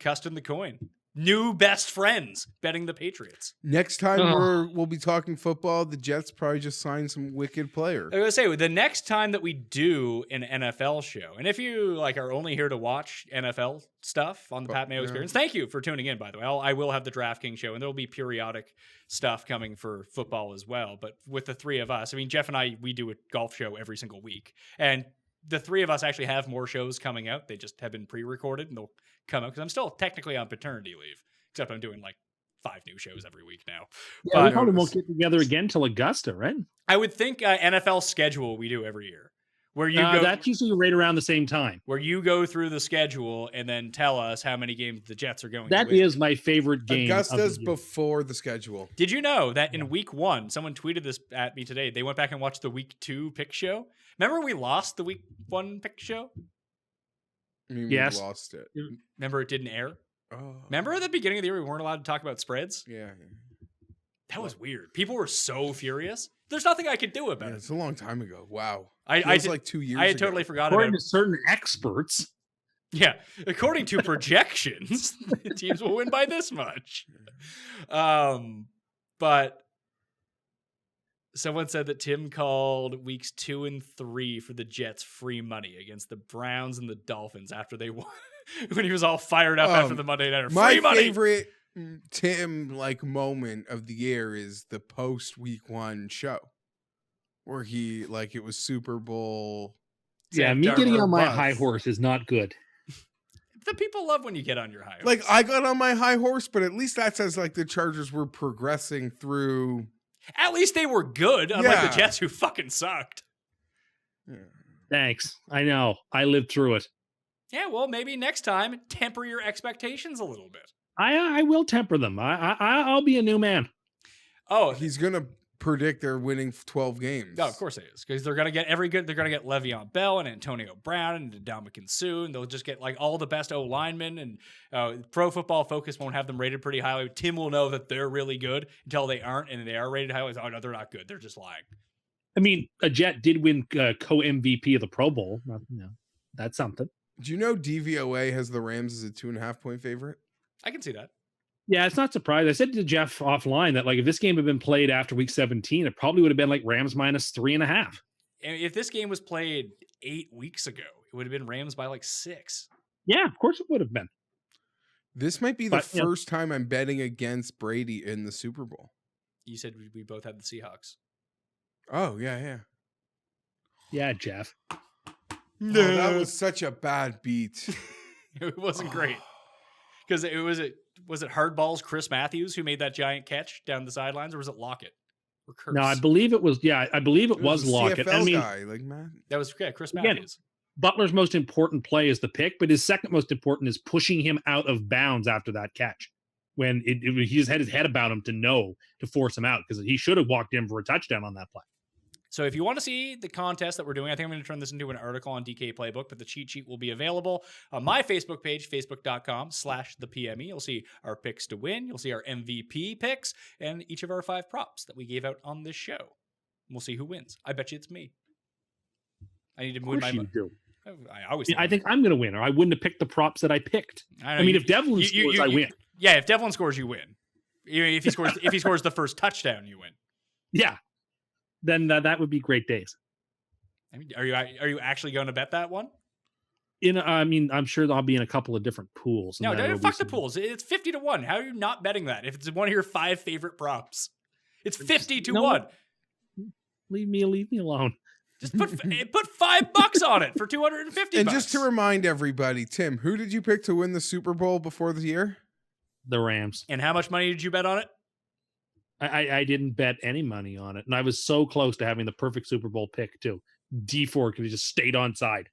Custom the coin. New best friends betting the Patriots. Next time we'll be talking football, the Jets probably just signed some wicked player. I was gonna say the next time that we do an NFL show, and if you like are only here to watch NFL stuff on the Pat Mayo Experience, thank you for tuning in. By the way, I will have the DraftKings show, and there will be periodic stuff coming for football as well. But with the three of us, I mean, Geoff and I, we do a golf show every single week, and the three of us actually have more shows coming out. They just have been pre-recorded, and they'll come out because I'm still technically on paternity leave, except I'm doing like 5 new shows every week now. Yeah, we probably won't get together again till Augusta, right? I would think NFL schedule we do every year, where you go. That's usually right around the same time. Where you go through the schedule and then tell us how many games the Jets are going. That to win. is my favorite game. Augusta's before the schedule. Did you know that in week 1, someone tweeted this at me today? They went back and watched the week 2 pick show. Remember we lost the week 1 pick show? I mean, Yes. we lost it. Remember it didn't air? Oh. Remember at the beginning of the year we weren't allowed to talk about spreads? Yeah. That was weird. People were so furious. There's nothing I could do about Yeah, it. it's a long time ago. Wow. I Feels did- like 2 years I had ago. totally forgot about According it. to certain experts. Yeah, according to projections, teams will win by this much. But someone said that Tim called weeks 2 and 3 for the Jets free money against the Browns and the Dolphins after they won. When he was all fired up after the Monday nighter. My Free money. favorite Tim moment of the year is the post week 1 show, where he it was Super Bowl. Yeah, me getting on my high horse is not good. The people love when you get on your high horse. Like I got on my high horse, but at least that says the Chargers were progressing through. At least they were good, unlike Yeah. the Jets who fucking sucked. Yeah. Thanks. I know. I lived through it. Yeah, well, maybe next time temper your expectations a little bit. I will temper them. I'll be a new man. Oh, He's gonna predict they're winning 12 games. no, of course it is, because they're gonna get They're gonna get Le'Veon Bell and Antonio Brown and Ndamukong Suh, and they'll just get all the best O linemen. And Pro Football Focus won't have them rated pretty highly. Tim will know that they're really good until they aren't, and they are rated highly. Oh no, they're not good. They're just lying. I mean, a Jet did win co-MVP of the Pro Bowl. That's something. Do you know DVOA has the Rams as a 2.5 point favorite? I can see that. Yeah, it's not surprised. I said to Geoff offline that if this game had been played after week 17, it probably would have been Rams minus 3.5. And if this game was played 8 weeks ago, it would have been Rams by 6. Yeah, of course it would have been. This might be the But, first time I'm betting against Brady in the Super Bowl. You said we both had the Seahawks. Oh, yeah. Yeah, Geoff. No. Oh, that was such a bad beat. It wasn't great. Because was it Hardball's Chris Matthews who made that giant catch down the sidelines, or was it Lockett? Or Kurtz? No, I believe it was. Yeah, I believe it was a Lockett. CFL I mean, guy, man. That was Chris Again, Matthews. Butler's most important play is the pick, but his second most important is pushing him out of bounds after that catch. When he just had his head about him to force him out, because he should have walked in for a touchdown on that play. So if you want to see the contest that we're doing, I think I'm going to turn this into an article on DK Playbook, but the cheat sheet will be available on my Facebook page, facebook.com/thepme. You'll see our picks to win. You'll see our MVP picks and each of our 5 props that we gave out on this show. We'll see who wins. I bet you it's me. I need to win my money. I always I think I'm going to win, or I wouldn't have picked the props that I picked. I mean, if Devlin scores, I win. Yeah, if Devlin scores, you win. If he scores the first touchdown, you win. Yeah. Then that would be great days. I mean, are you actually going to bet that one? I mean, I'm sure I'll be in a couple of different pools. No, don't fuck the pools. It's 50-1. How are you not betting that? If it's one of your 5 favorite props, it's 50-1. Leave me alone. Just put $5 on it for $250. And just to remind everybody, Tim, who did you pick to win the Super Bowl before the year? The Rams. And how much money did you bet on it? I didn't bet any money on it, and I was so close to having the perfect Super Bowl pick too. D4 could have just stayed on side.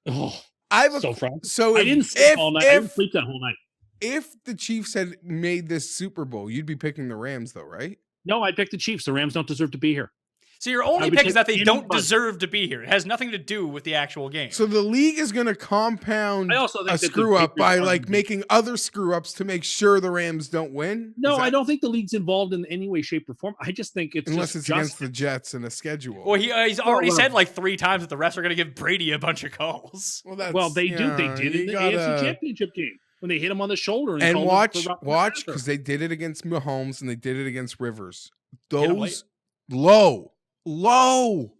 Oh, so frustrating. So I didn't sleep all night. I didn't sleep that whole night. If the Chiefs had made this Super Bowl, you'd be picking the Rams, though, right? No, I picked the Chiefs. The Rams don't deserve to be here. So your only pick is that they don't deserve to be here. It has nothing to do with the actual game. So the league is going to compound I also think a that the screw up by Patriots like making other screw ups to make sure the Rams don't win. No, I don't think the league's involved in any way, shape, or form. I just think it's unless just it's against the Jets in a schedule. Well, he's already said like 3 times that the refs are going to give Brady a bunch of calls. Well, they do. They did in the AFC Championship game when they hit him on the shoulder. And watch, because they did it against Mahomes and they did it against Rivers. Those low,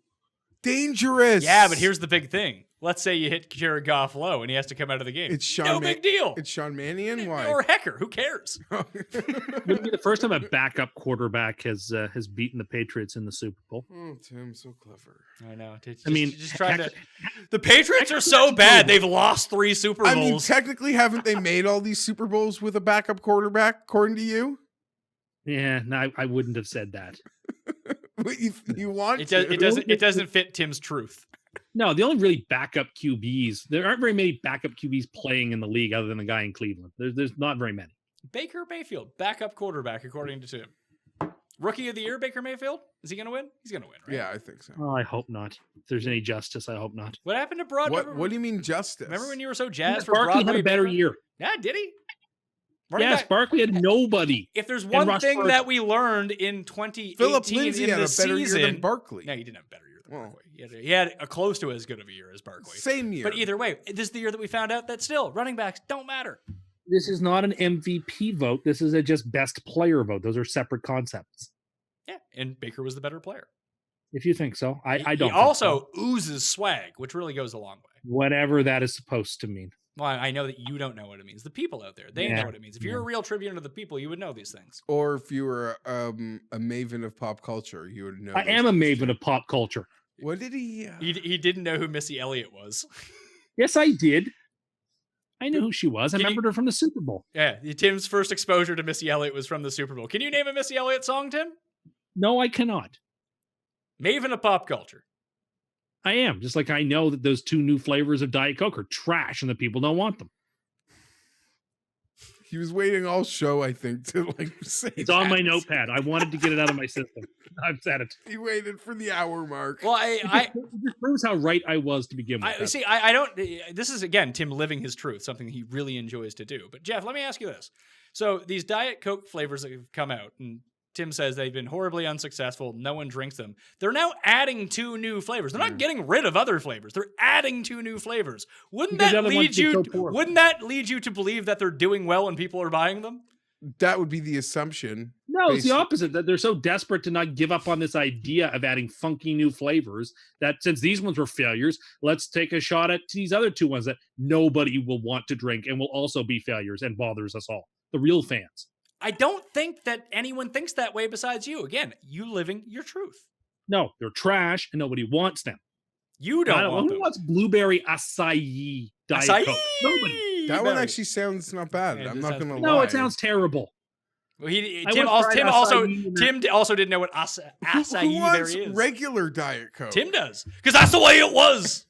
dangerous. Yeah, but here's the big thing. Let's say you hit Jared Goff low and he has to come out of the game. It's no big deal. It's Sean Mannion? Why? Or Hecker. Who cares? Wouldn't be the first time a backup quarterback has beaten the Patriots in the Super Bowl. Oh, Tim, so clever. I know. Just trying to. The Patriots are so bad. They've lost 3 Super Bowls. I mean, technically, haven't they made all these Super Bowls with a backup quarterback, according to you? Yeah, no, I wouldn't have said that. You want it doesn't fit Tim's truth. No, the only really backup QBs, there aren't very many backup QBs playing in the league other than the guy in Cleveland. There's not very many. Baker Mayfield, backup quarterback, according to Tim. Rookie of the year, Baker Mayfield? Is he going to win? He's going to win, right? Yeah, I think so. Oh, I hope not. If there's any justice, I hope not. What happened to Broad? What do you mean justice? Remember when you were so jazzed for Barkley Broadway? had a better year. Yeah, did he? Barkley had nobody. If there's one thing that we learned in 2018 Philip Lindsay in had the a better season, year than Barkley. No, he didn't have a better year than Barkley. He had a close to as good of a year as Barkley. Same year. But either way, this is the year that we found out that still running backs don't matter. This is not an MVP vote. This is a just best player vote. Those are separate concepts. Yeah, and Baker was the better player. If you think so, I don't. He also oozes swag, which really goes a long way. Whatever that is supposed to mean. Well, I know that you don't know what it means. The people out there, they know what it means. If you're a real tribune of the people, you would know these things. Or if you were a maven of pop culture, you would know. I am a maven of pop culture. What did he? He didn't know who Missy Elliott was. Yes, I did. I knew who she was. I remembered her from the Super Bowl. Yeah, Tim's first exposure to Missy Elliott was from the Super Bowl. Can you name a Missy Elliott song, Tim? No, I cannot. Maven of pop culture. I am. Just like I know that those 2 new flavors of Diet Coke are trash and the people don't want them. He was waiting all show, I think, to say it's on my notepad. I wanted to get it out of my system. I've said it. He waited for the hour mark. Well, it just proves how right I was to begin with. I don't. This is again Tim living his truth, something he really enjoys to do. But Geoff, let me ask you this: so these Diet Coke flavors that have come out, and Tim says they've been horribly unsuccessful. No one drinks them. They're now adding 2 new flavors. They're not getting rid of other flavors. They're adding 2 new flavors. Wouldn't that lead you to believe that they're doing well and people are buying them? That would be the assumption. No, it's the opposite. That they're so desperate to not give up on this idea of adding funky new flavors that since these ones were failures, let's take a shot at these other 2 ones that nobody will want to drink and will also be failures and bothers us all. The real fans. I don't think that anyone thinks that way besides you. Again, you living your truth. No, they're trash and nobody wants them. You don't want them. Who wants blueberry acai Diet Coke? Nobody. That one actually sounds not bad. Yeah, I'm not going to lie. No, it sounds terrible. Well, Tim also didn't know what acai berry is. Regular Diet Coke. Tim does, because that's the way it was.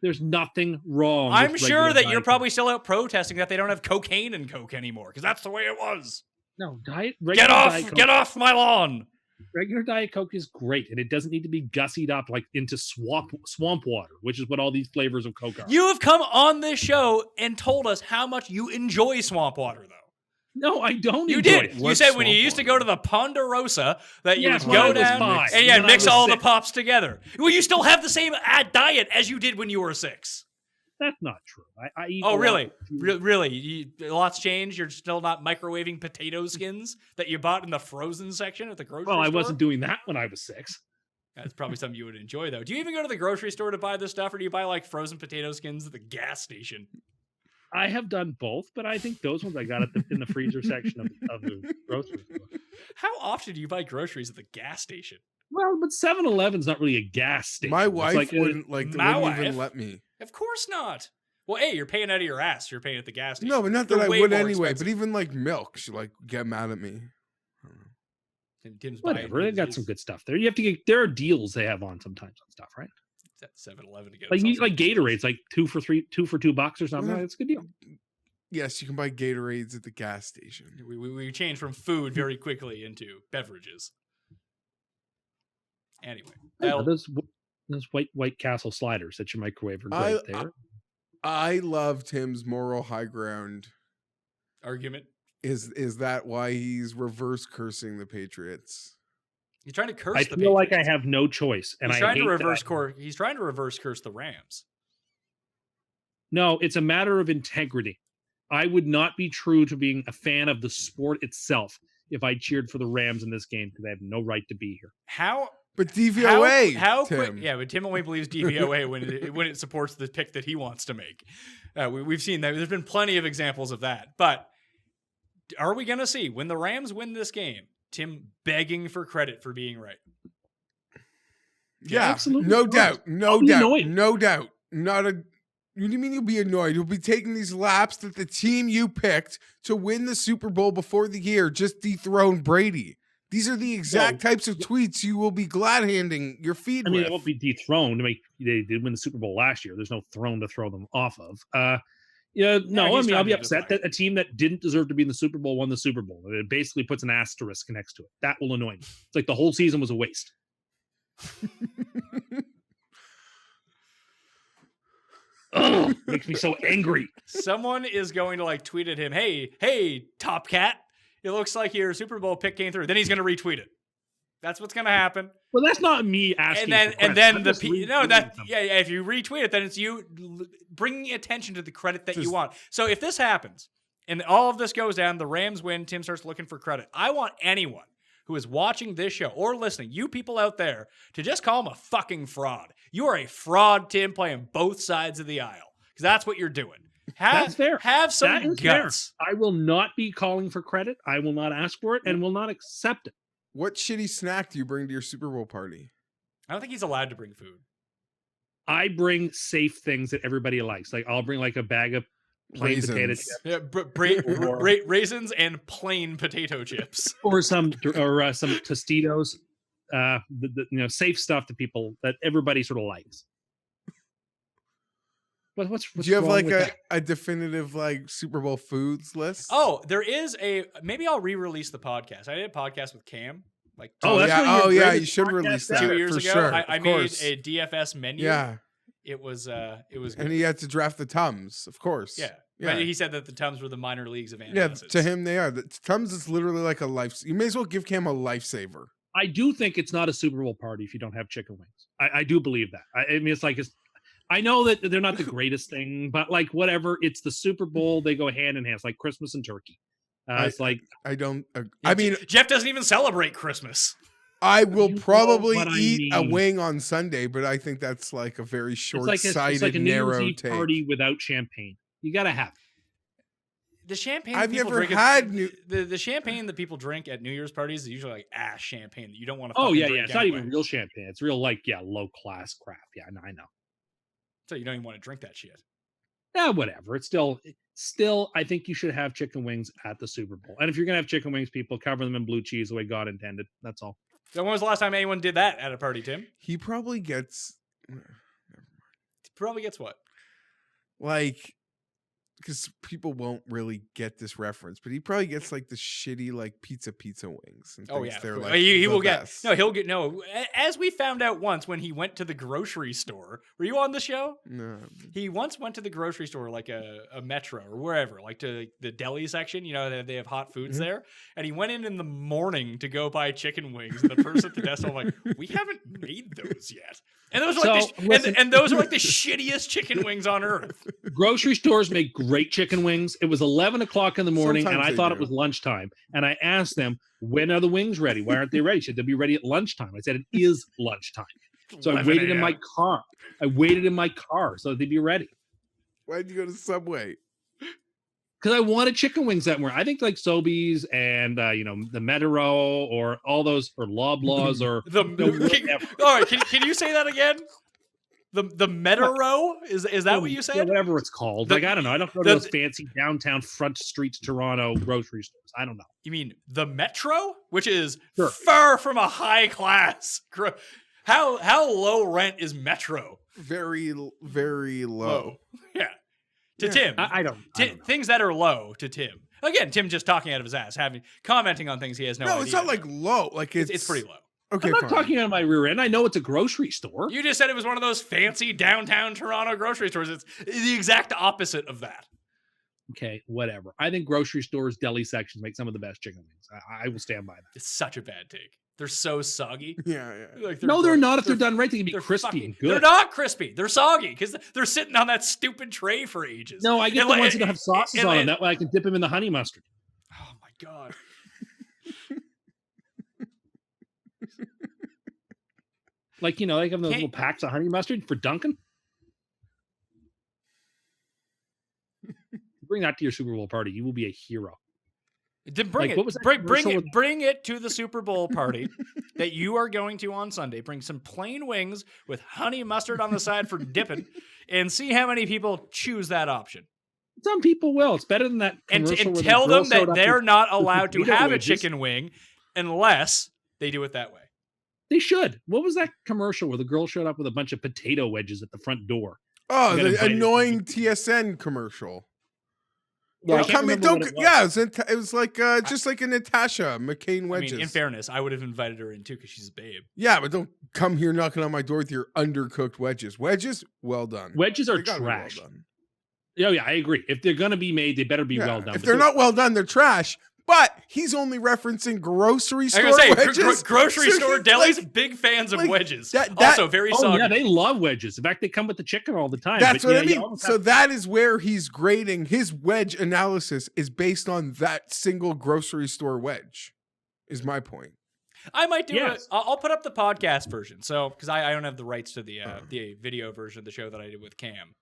There's nothing wrong. I'm sure that you're probably still out protesting that they don't have cocaine in Coke anymore, because that's the way it was. No, get off my lawn. Regular Diet Coke is great, and it doesn't need to be gussied up like into swamp water, which is what all these flavors of Coke are. You have come on this show and told us how much you enjoy swamp water, though. No, I don't. You did. You said when you used to go to the Ponderosa that you would go down and you'd mix all the pops together. Well, you still have the same diet as you did when you were 6. That's not true. I eat. Oh, really? Really? A lot's changed? You're still not microwaving potato skins that you bought in the frozen section at the grocery store? Well, I wasn't doing that when I was 6. That's probably something you would enjoy, though. Do you even go to the grocery store to buy this stuff, or do you buy, like, frozen potato skins at the gas station? I have done both, but I think those ones I got in the freezer section of the grocery store. How often do you buy groceries at the gas station? Well, but 7-Eleven's not really a gas station. My wife wouldn't even let me. Of course not. Well, hey, you're paying out of your ass. You're paying at the gas station. No, but not that I would anyway. But even like milk, she like get mad at me. Tim's Whatever, they've got some good stuff there. You have to get, there are deals they have on sometimes on stuff, right? It's at 7-Eleven to get Like himself some Gatorade's like 2 for $2 or something. It's a good deal. Yes, you can buy Gatorades at the gas station. We changed from food very quickly into beverages. Anyway, Those White Castle sliders that you microwave are great there. I love Tim's moral high ground argument. Is that why he's reverse cursing the Patriots? He's trying to curse. I feel like I have no choice, and he's trying to reverse curse the Rams. No, it's a matter of integrity. I would not be true to being a fan of the sport itself if I cheered for the Rams in this game because I have no right to be here. How? But DVOA. How Tim. quick? Yeah, but Tim only believes DVOA when it supports the pick that he wants to make. We've seen that. There's been plenty of examples of that. But are we going to see when the Rams win this game, Tim begging for credit for being right? Yeah, absolutely. No doubt. Annoyed. No doubt. Not a. What do you mean you'll be annoyed? You'll be taking these laps that the team you picked to win the Super Bowl before the year just dethroned Brady. These are the exact types of tweets you will be glad handing your feed with. It won't be dethroned. They did win the Super Bowl last year. There's no throne to throw them off of. I'll be upset that a team that didn't deserve to be in the Super Bowl won the Super Bowl. It basically puts an asterisk next to it. That will annoy me. It's like the whole season was a waste. Oh, makes me so angry. Someone is going to tweet at him, hey, Top Cat, it looks like your Super Bowl pick came through. Then he's going to retweet it. That's what's going to happen. Well, that's not me asking. If you retweet it, then it's you bringing attention to the credit that you want. So if this happens and all of this goes down, the Rams win, Tim starts looking for credit. I want anyone who is watching this show or listening, you people out there, to just call him a fucking fraud. You are a fraud, Tim, playing both sides of the aisle because that's what you're doing. That's fair. Have some guts. Fair. I will not be calling for credit. I will not ask for it and will not accept it. What shitty snack do you bring to your Super Bowl party? I don't think he's allowed to bring food. I bring safe things that everybody likes. Like I'll bring a bag of plain potato chips. Yeah, raisins and plain potato chips, or some Tostitos. Safe stuff to people that everybody sort of likes. What's do you have wrong a definitive Super Bowl foods list? Oh, there is maybe I'll re-release the podcast. I did a podcast with Cam. You should release that 2 years for ago. sure. I made a DFS menu. Yeah, it was good. And he had to draft the Tums, of course. Yeah. But he said that the Tums were the minor leagues of antacids. Yeah, to him they are. The Tums is literally like a life. You may as well give Cam a lifesaver. I do think it's not a Super Bowl party if you don't have chicken wings. I do believe that. I know that they're not the greatest thing, but whatever. It's the Super Bowl. They go hand in hand. It's like Christmas and turkey. I don't. I mean, Geoff doesn't even celebrate Christmas. I will probably eat a wing on Sunday, but I think that's a very short-sighted, it's like a narrow New Year's Eve take. party without champagne. You gotta have it. The champagne I've people never drink had the champagne that people drink at New Year's parties is usually ass champagne that you don't want to. Oh yeah, drink it's anyway. not even real champagne. It's real low class crap. Yeah, I know. So you don't even want to drink that shit. Yeah, whatever. It's still. I think you should have chicken wings at the Super Bowl. And if you're gonna have chicken wings, people cover them in blue cheese the way God intended. That's all. So when was the last time anyone did that at a party, Tim? He probably gets. He probably gets what? Because people won't really get this reference, but he probably gets the shitty pizza wings. And they're he will best. He'll get as we found out once when he went to the grocery store. Were you on the show? No. He once went to the grocery store, a Metro or wherever, to the deli section. They have hot foods there, and he went in the morning to go buy chicken wings. And the person at the desk was like, "We haven't made those yet." And those are those are the shittiest chicken wings on earth. Grocery stores make great chicken wings. It was 11 o'clock in the morning, Sometimes and I thought it was lunchtime. And I asked them, "When are the wings ready? Why aren't they ready?" She said, "They'll be ready at lunchtime." I said, "It is lunchtime." So I waited in my car. So that they'd be ready. Why'd you go to Subway? Because I wanted chicken wings that morning. I think Sobeys and the Metro or all those or Loblaws or all right, can you say that again? The Metro? Is that what you said? Yeah, whatever it's called. The- Like, I don't know. I don't go to those fancy downtown front streets Toronto grocery stores. I don't know. You mean the Metro, which is Sure. far from a high class. How low rent is Metro? Very, very low. Yeah. To Yeah. Tim. I don't know. Things that are low to Tim. Again, Tim just talking out of his ass, commenting on things he has no idea. No, it's not like low. Like it's pretty low. Okay, I'm not fine. talking out of my rear end. I know it's a grocery store. You just said it was one of those fancy downtown Toronto grocery stores. It's the exact opposite of that. Okay, whatever. I think grocery stores, deli sections make some of the best chicken wings. I will stand by that. It's such a bad take. They're so soggy. Yeah. Like No, they're gross. not. If they're done right, they can be they're crispy fucking- and good. They're not crispy. They're soggy because they're sitting on that stupid tray for ages. No, I get And the like- ones that don't have sauces and on like- them. That way I can dip them in the honey mustard. Oh my god. Like, you know, like have those Can't- little packs of honey mustard for Dunkin'. Bring that to your Super Bowl party. You will be a hero. Bring Like, what was it. that commercial with- Bring it to the Super Bowl party that you are going to on Sunday. Bring some plain wings with honey mustard on the side for dipping, and see how many people choose that option. Some people will. It's better than that And, commercial and where the tell girl them that showed up they're with- not allowed to potato have wedges. a chicken wing unless they do it that way. They should. What was that commercial where the girl showed up with a bunch of potato wedges at the front door? Oh, You gotta the invite- annoying TSN commercial. Yeah, I Don't can't come in, remember don't. what it was. Yeah, it was like just like a Natasha McCain wedges. I mean, in fairness, I would have invited her in too because she's a babe. Yeah, but don't come here knocking on my door with your undercooked wedges. Wedges, well done. Wedges are They gotta be well trash. done. Oh, yeah, I agree. If they're going to be made, they better be Yeah, well done. If But they're not well done, they're trash. But he's only referencing grocery I store was gonna say, wedges. grocery So store he's delis, like- big fans of like, wedges. that- Also, very Oh, soggy. yeah, they love wedges. In fact, they come with the chicken all the time. That's But what yeah, I you mean. almost So have- that is where he's grading his wedge analysis is based on that single grocery store wedge. Is my point. I might do Yes. it. I'll put up the podcast version. So, because I don't have the rights to the video version of the show that I did with Cam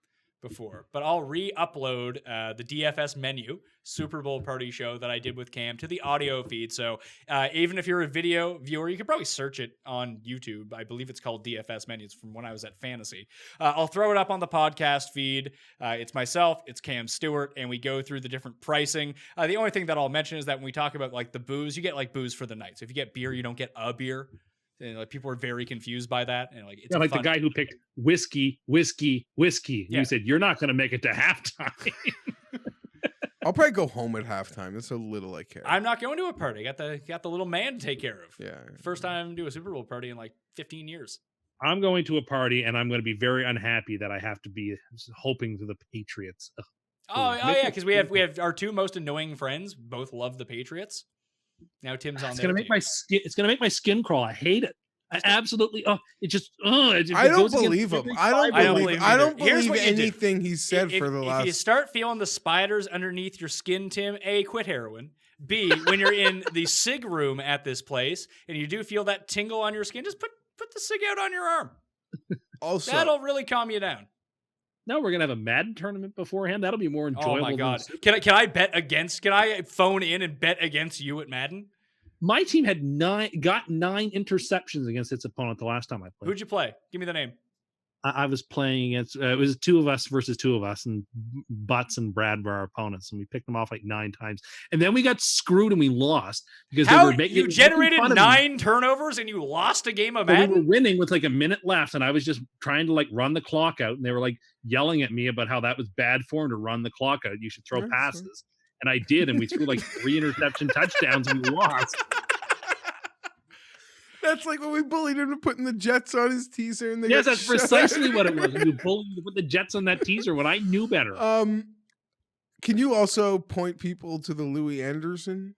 before, but I'll re-upload the DFS menu Super Bowl party show that I did with Cam to the audio feed. So even if you're a video viewer, you could probably search it on YouTube. I believe it's called DFS menus from when I was at Fantasy. I'll throw it up on the podcast feed. It's myself, it's Cam Stewart, and we go through the different pricing. The only thing that I'll mention is that when we talk about like the booze, you get like booze for the night. So if you get beer, you don't get a beer. And like people are very confused by that, and like it's Yeah, a like fun- the guy who picked whiskey. And Yeah. you said, you're not going to make it to halftime. I'll probably go home at halftime. That's a little I care. I'm not going to a party. Got the little man to take care of. Yeah. First time to a Super Bowl party in like 15 years. I'm going to a party, and I'm going to be very unhappy that I have to be hoping for the Patriots. Ugh. Oh Make yeah, it- because we have our two most annoying friends both love the Patriots. Now Tim's on. It's their going to make team. my skin. It's going to make my skin crawl. I hate it. I absolutely. Oh, it just. I don't believe him. I don't I don't believe. believe him I don't either. Here's believe what you do. anything he's said If for the if last. you start feeling the spiders underneath your skin, Tim, A, quit heroin. B, when you're in the cig room at this place and you do feel that tingle on your skin, just put the cig out on your arm. Also, That'll really calm you down. No, we're going to have a Madden tournament beforehand. That'll be more enjoyable. Oh my than god! the Super- Can I bet against? Can I phone in and bet against you at Madden? My team had got 9 interceptions against its opponent the last time I played. Who'd you play? Give me the name. I was playing against. It was 2 of us versus 2 of us, and Butts and Brad were our opponents, and we picked them off like 9 times. And then we got screwed and we lost because How they were making you generated fun of me. 9 turnovers and you lost a game of But we were Madden? winning with like a minute left, and I was just trying to like run the clock out, and they were like yelling at me about how that was bad form to run the clock out. You should throw That's passes, and I did, and we threw like 3 interception touchdowns, and we lost. that's like when we bullied him to putting the Jets on his teaser, and they Yes, got that's shut precisely out. what it was. You bullied me to put the Jets on that teaser when I knew better. Can you also point people to the Louis Anderson?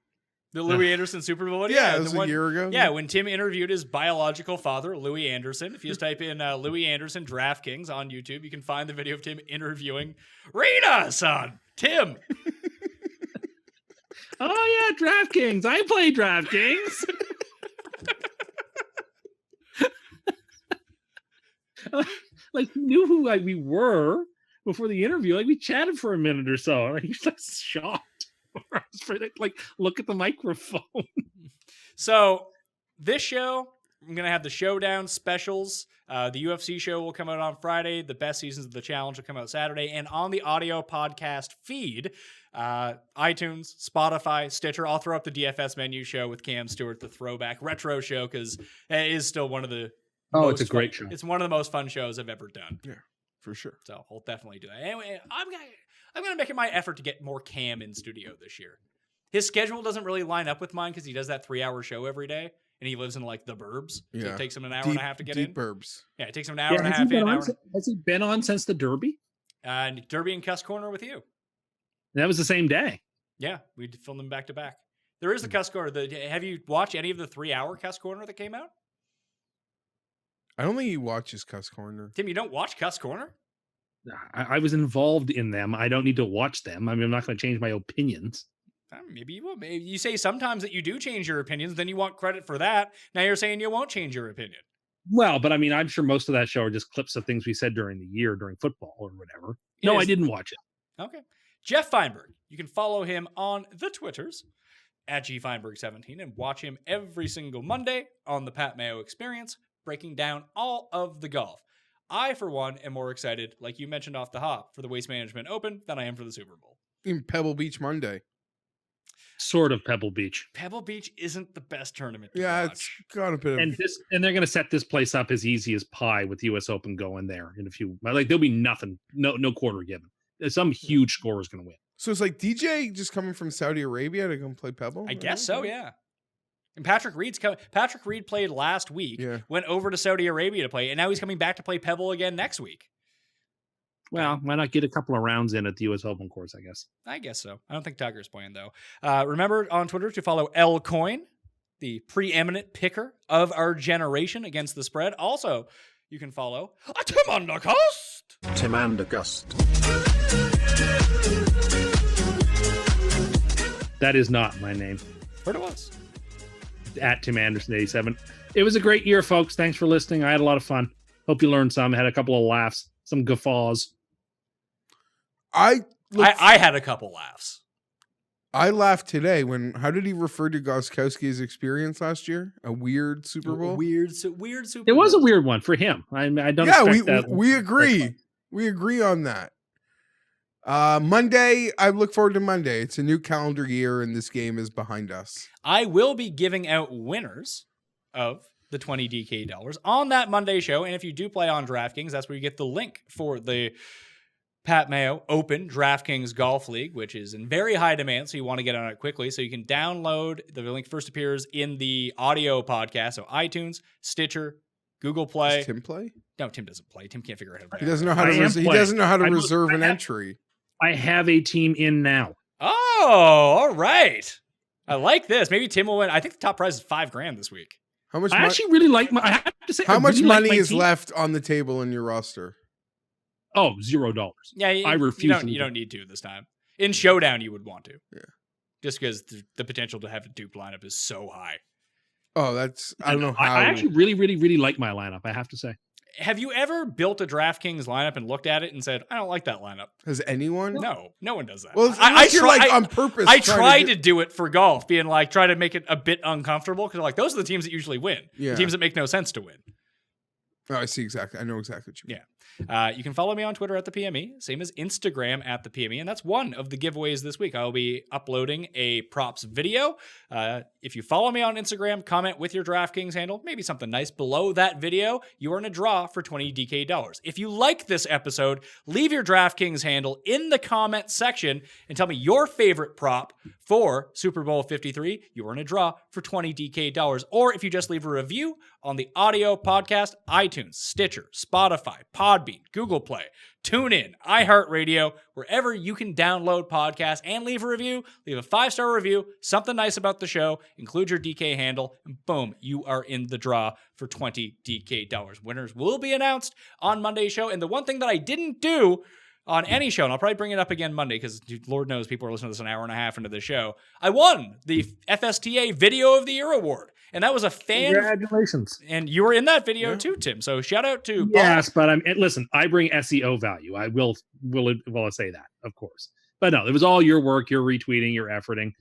The Louis Anderson Super Bowl? Yeah, it the was one- a year ago. Yeah, when Tim interviewed his biological father, Louis Anderson. If you just type in Louis Anderson DraftKings on YouTube, you can find the video of Tim interviewing Rita, son. Tim. Oh yeah, DraftKings. I play DraftKings. Like knew who we were before the interview. Like we chatted for a minute or so. Like he's like shocked. I was like, look at the microphone. So this show, I'm going to have the Showdown specials. The UFC show will come out on Friday. The best seasons of the challenge will come out Saturday. And on the audio podcast feed, iTunes, Spotify, Stitcher, I'll throw up the DFS menu show with Cam Stewart, the throwback retro show, because it is still one of the it's a great show. It's one of the most fun shows I've ever done. Yeah, for sure. So I'll definitely do that. Anyway, I'm gonna make it my effort to get more Cam in studio this year. His schedule doesn't really line up with mine because he does that 3-hour show every day, and he lives in like the burbs. So it takes him an hour and a half to get in. Burbs. Yeah, it takes him an hour and a half in. Has he been on since the Derby? Derby and Cuss Corner with you. That was the same day. Yeah, we filmed them back to back. There is the Cuss Corner. Have you watched any of the 3-hour Cuss Corner that came out? I don't think he watches Cuss Corner. Tim, you don't watch Cuss Corner? I was involved in them. I don't need to watch them. I mean, I'm not going to change my opinions. Maybe you will. Maybe you say sometimes that you do change your opinions, then you want credit for that. Now you're saying you won't change your opinion. Well, but I mean, I'm sure most of that show are just clips of things we said during the year, during football or whatever. No, I didn't watch it. Okay. Geoff Fienberg. You can follow him on the Twitters at gfienberg17 and watch him every single Monday on the Pat Mayo Experience, breaking down all of the golf. I, for one, am more excited, like you mentioned off the hop, for the Waste Management Open than I am for the Super Bowl. In Pebble Beach Monday. Sort of Pebble Beach. Pebble Beach isn't the best tournament to Yeah, watch. it's got a bit of... And they're going to set this place up as easy as pie with the U.S. Open going there in a few... Like, there'll be nothing, no quarter given. Some huge scorer is going to win. So it's like DJ just coming from Saudi Arabia to come play Pebble? I guess so, yeah. And Patrick Reed's coming. Patrick Reed played last week, went over to Saudi Arabia to play, and now he's coming back to play Pebble again next week. Well, why not get a couple of rounds in at the U.S. Open course, I guess. I guess so. I don't think Tiger's playing, though. Remember on Twitter to follow L Coin, the preeminent picker of our generation against the spread. Also, you can follow Tim Undergust. Tim Undergust. That is not my name. Heard it was. At Tim Anderson 87. It was a great year, folks. Thanks for listening. I had a lot of fun. Hope you learned some. Had a couple of laughs, some guffaws. I had a couple laughs. I laughed today when, how did he refer to Gostkowski's experience last year? A weird Super Bowl? Weird Super Bowl. It was a weird one for him. I don't expect that. We agree. We agree on that. Monday, I look forward to Monday. It's a new calendar year and this game is behind us. I will be giving out winners of the 20 DK dollars on that Monday show. And if you do play on DraftKings, that's where you get the link for the Pat Mayo Open DraftKings Golf League, which is in very high demand. So you want to get on it quickly. So you can download. The link first appears in the audio podcast. So iTunes, Stitcher, Google Play. Does Tim play? No, Tim doesn't play. Tim can't figure out how to play. He doesn't know how to. He doesn't know how to reserve an entry. I have a team in now. Oh, all right. I like this. Maybe Tim will win. I think the top prize is $5,000 this week. How much? I actually really like. I have to say, how much really money is left on the table in your roster? Oh, $0. Yeah, I refuse. You don't need to this time. In Showdown, you would want to. Yeah. Just because the potential to have a dupe lineup is so high. Oh, that's... I don't know how... I actually really, really, really like my lineup, I have to say. Have you ever built a DraftKings lineup and looked at it and said, I don't like that lineup? Has anyone? No one does that. Well, I try on purpose. I tried to do it for golf, being like, try to make it a bit uncomfortable, because like, those are the teams that usually win. Yeah. The teams that make no sense to win. Oh, I see exactly. I know exactly what you mean. Yeah. You can follow me on Twitter at the PME, same as Instagram at the PME, and that's one of the giveaways this week. I'll be uploading a props video. If you follow me on Instagram, comment with your DraftKings handle, maybe something nice below that video, you are in a draw for 20 DK dollars. If you like this episode, leave your DraftKings handle in the comment section and tell me your favorite prop for Super Bowl 53. You are in a draw for 20 DK dollars. Or if you just leave a review on the audio podcast, iTunes, Stitcher, Spotify, Podbean, Google Play, TuneIn, iHeartRadio, wherever you can download podcasts and leave a review, leave a 5-star review, something nice about the show, include your DK handle, and boom, you are in the draw for 20 DK dollars. Winners will be announced on Monday's show. And the one thing that I didn't do on any show, and I'll probably bring it up again Monday because Lord knows people are listening to this an hour and a half into the show, I won the FSTA Video of the Year Award. And that was a fan. Congratulations. And you were in that video too, Tim. So shout out to Yes, but listen, I bring SEO value. I will say that, of course. But no, it was all your work, your retweeting, your efforting.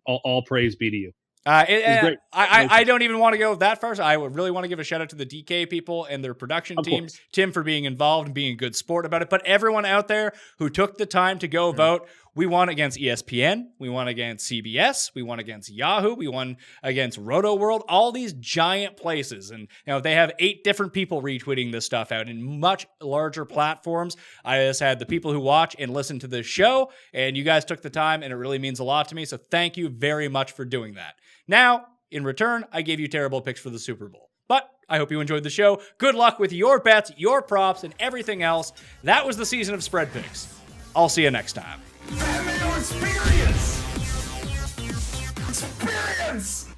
All praise be to you. It's great. I don't even want to go that far. So I would really want to give a shout out to the DK people and their production Of team. course. Tim for being involved and being a good sport about it. But everyone out there who took the time to go vote, we won against ESPN. We won against CBS. We won against Yahoo. We won against Roto World. All these giant places. And they have 8 different people retweeting this stuff out in much larger platforms. I just had the people who watch and listen to this show, and you guys took the time, and it really means a lot to me. So thank you very much for doing that. Now, in return, I gave you terrible picks for the Super Bowl. But I hope you enjoyed the show. Good luck with your bets, your props, and everything else. That was the season of Spread Picks. I'll see you next time. Mayo experience! Experience!